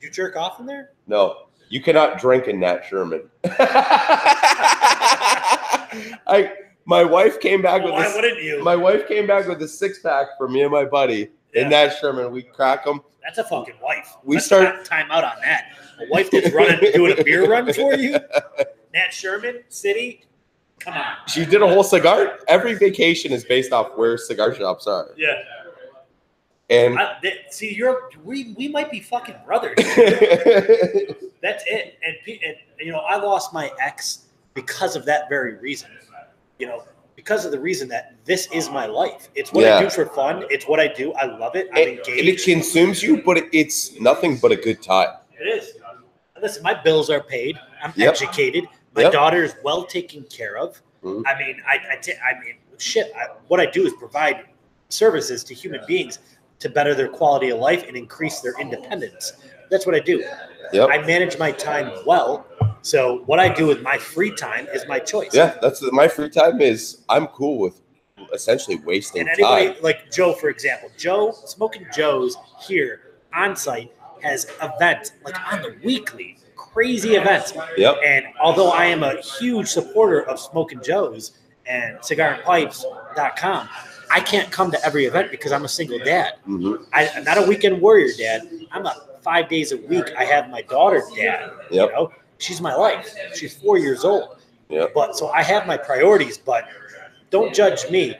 You jerk off in there? No. You cannot drink in Nat Sherman. My wife came back with why wouldn't you? My wife came back with a 6-pack for me and my buddy in Nat Sherman. We crack them. That's a fucking wife. Let's time out on that. A wife that's doing a beer run for you? Nat Sherman City? Come on. She did a whole cigar. Every vacation is based off where cigar shops are. Yeah. And we might be fucking brothers. That's it. And I lost my ex because of that very reason. Because of the reason that this is my life. It's what I do for fun. It's what I do. I love it. I'm engaged. And it consumes you, but it's nothing but a good time. It is. Listen, my bills are paid. I'm educated. My daughter is well taken care of. Mm-hmm. I mean, what I do is provide services to human beings to better their quality of life and increase their independence. That's what I do. Yep. I manage my time well. So what I do with my free time is my choice. Yeah, my free time is I'm cool with essentially wasting time. Like Joe, for example. Joe, Smoking Joes here on site has events like on the weekly, crazy events. Yep. And although I am a huge supporter of Smoking Joes and cigarandpipes.com, I can't come to every event because I'm a single dad. Mm-hmm. I'm not a weekend warrior dad. I'm a 5 days a week. I have my daughter dad. Yep. She's my life. She's 4 years old. Yep. But so I have my priorities, but don't judge me.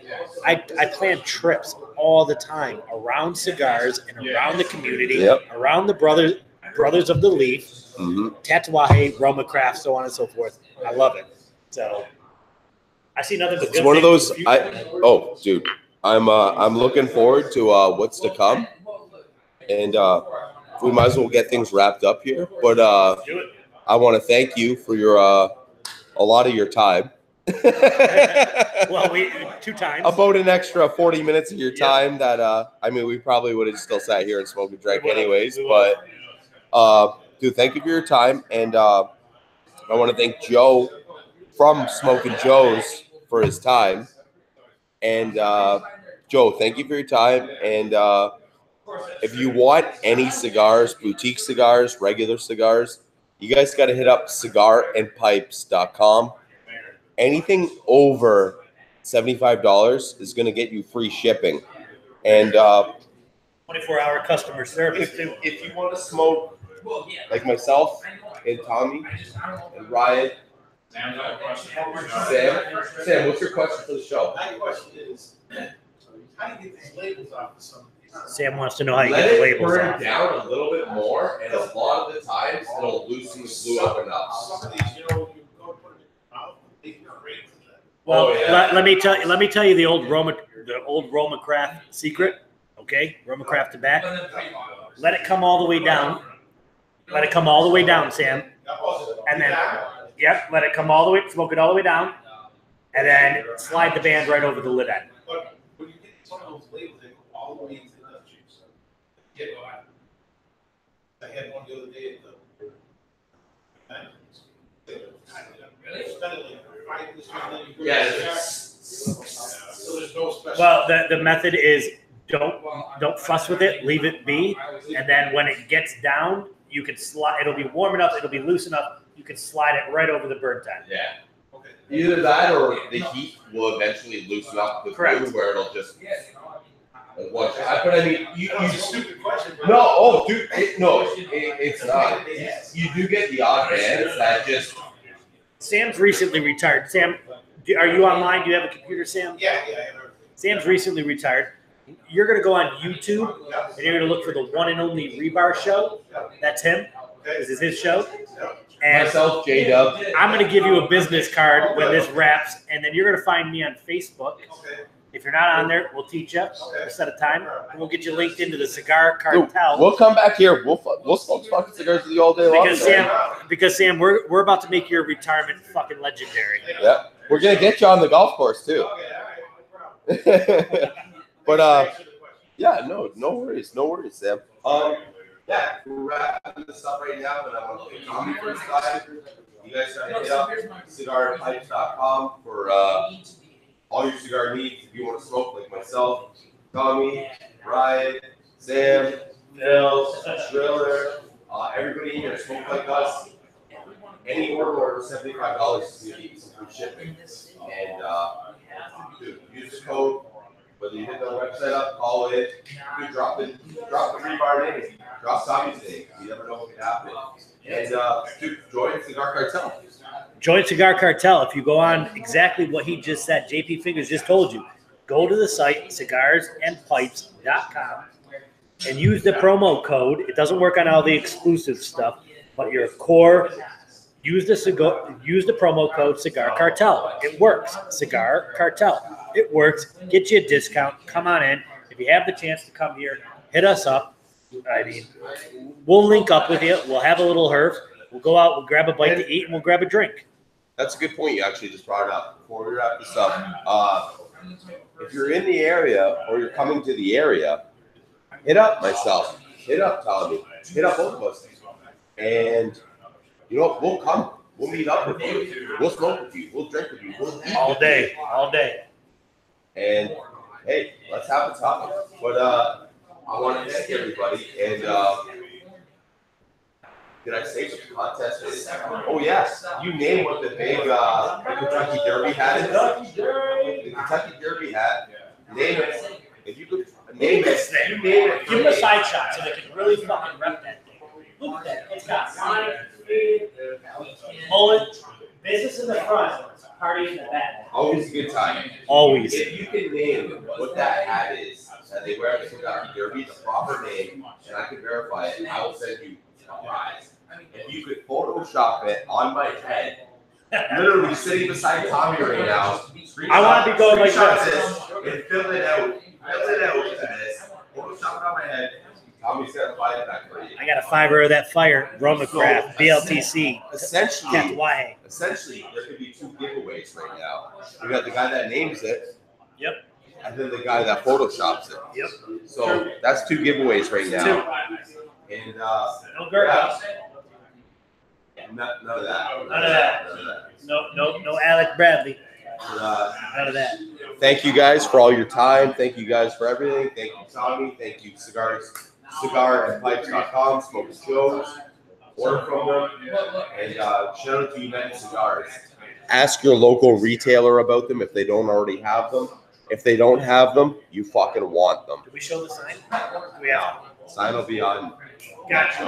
I plan trips all the time around cigars and around the community, around the brothers of the Leaf, Tatuaje, Roma Craft, so on and so forth. I love it. So I see nothing but good. It's one of those. Dude, I'm looking forward to what's to come, and we might as well get things wrapped up here. But I want to thank you for your a lot of your time. Well, 2 times. About an extra 40 minutes of your time that we probably would have still sat here and smoked and drank anyways. But dude, thank you for your time, and I want to thank Joe from Smoking Joes for his time. And Joe, thank you for your time. And if you want any cigars, boutique cigars, regular cigars, you guys got to hit up cigarandpipes.com. Anything over $75 is going to get you free shipping. And 24-hour customer service, too. If you want to smoke like myself and Tommy and Ryan, Sam, what's your question for the show? My question is, how do you get these labels off of some of these? Sam wants to know how you let get the it labels burn off. down a little bit more, and a lot of the times it'll loosen the glue up enough. Well, Oh, yeah. let me tell you the old Roma Craft secret. Okay, Roma Craft tobacco. Let it come all the way down. Let it come all the way down, Sam. And then, yep, let it come all the way, smoke it all the way down, and then slide the band right over the lid end. But when you get some of those labels, they go all the way into the juice. I had one the other day at the. Yeah. So there's no special. Well, the method is don't fuss with it, leave it be, and then when it gets down, you can slide. It'll be warm enough, it'll be loose enough. You can slide it right over the burnt end. Yeah. Either that or the heat will eventually loosen up the glue where it'll just. But I mean, you stupid question. no, oh, dude, it's not. You do get the odd bands that just. Sam's recently retired. Sam, are you online? Do you have a computer, Sam? Yeah. Sam's recently retired. You're going to go on YouTube and you're going to look for the one and only Rebar Show. That's him. This is his show. And Myself, J-Dub. I'm going to give you a business card when this wraps, and then you're going to find me on Facebook. If you're not on there, we'll teach you a set of time, and we'll get you linked into the Cigar Cartel. We'll come back here. We'll smoke fucking cigars with you all day long. Because Sam, we're about to make your retirement fucking legendary. Yeah, we're gonna get you on the golf course too. But yeah, no worries, Sam. Yeah, we're wrapping this up right now, but I want to Tommy for his time. You guys start to hit up cigarpipes.com for all your cigar needs. If you want to smoke like myself, Tommy, Ryan, Sam, Phil, Shriller, everybody here smoke like us. Any order over $75 is going to get you some free shipping. And dude, use the code. Whether you hit the website up, call it, you drop the rebar name, drop Tommy's name. You never know what could happen. And dude, join Cigar Cartel. Join Cigar Cartel. If you go on exactly what he just said, JP Fingers just told you, go to the site cigarsandpipes.com and use the promo code. It doesn't work on all the exclusive stuff, but your core. Use the promo code Cigar Cartel. It works. Cigar Cartel. It works. Get you a discount. Come on in. If you have the chance to come here, hit us up. I mean, we'll link up with you. We'll have a little herf. We'll go out. We'll grab a bite to eat, and we'll grab a drink. That's a good point. You actually just brought it up before we wrap this up. If you're in the area or you're coming to the area, hit up myself. Hit up Tommy. Hit up both of us. And you know, we'll come. We'll meet up with you. We'll smoke with you. We'll drink with you. We'll eat all day. And hey, let's have a topic. But I want to thank everybody. And did I say what the contest is? Oh yes, you name what the big Kentucky Derby hat is. The Kentucky Derby hat. Name it. If you could name it, you name it. Give them a side shot so they can really fucking rep that thing. Look at that. It's got line, bullet, business in the front, party in the back. Always a good time. Always. If you can name what that hat is that they wear at the Kentucky Derby, the proper name, and I can verify it, I will send you a prize. If you could Photoshop it on my head, literally sitting beside Tommy right now. I want to be going like this. And fill it out. Fill it out to this. Photoshop it on my head. Tommy's got a five back for you. I got a fiber of that fire. Roma Craft, BLTC. Essentially, there could be two giveaways right now. We got the guy that names it. Yep. And then the guy that photoshops it. Yep. So that's two giveaways right now. And no girls. None of that. No Alec Bradley. None of that. Thank you guys for all your time. Thank you guys for everything. Thank you, Tommy. Thank you, cigarandpipes.com, Smoking Joes. Order from them. And shout out to United Cigars. Ask your local retailer about them if they don't already have them. If they don't have them, you fucking want them. Do we show the sign? Yeah. Sign will be on. Gotcha.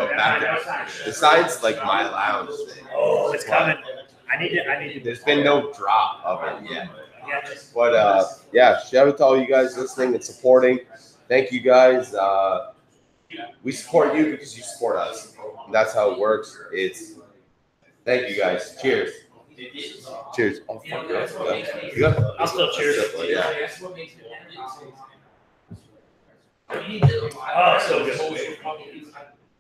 The sign's like my lounge thing. Oh, it's coming. I need to. There's been no drop of it yet. But yeah, shout out to all you guys listening and supporting. Thank you guys. We support you because you support us. That's how it works. Thank you guys. Cheers. Cheers. Oh, fuck yeah. You good? I'll still cheers. Yeah. Oh, so good.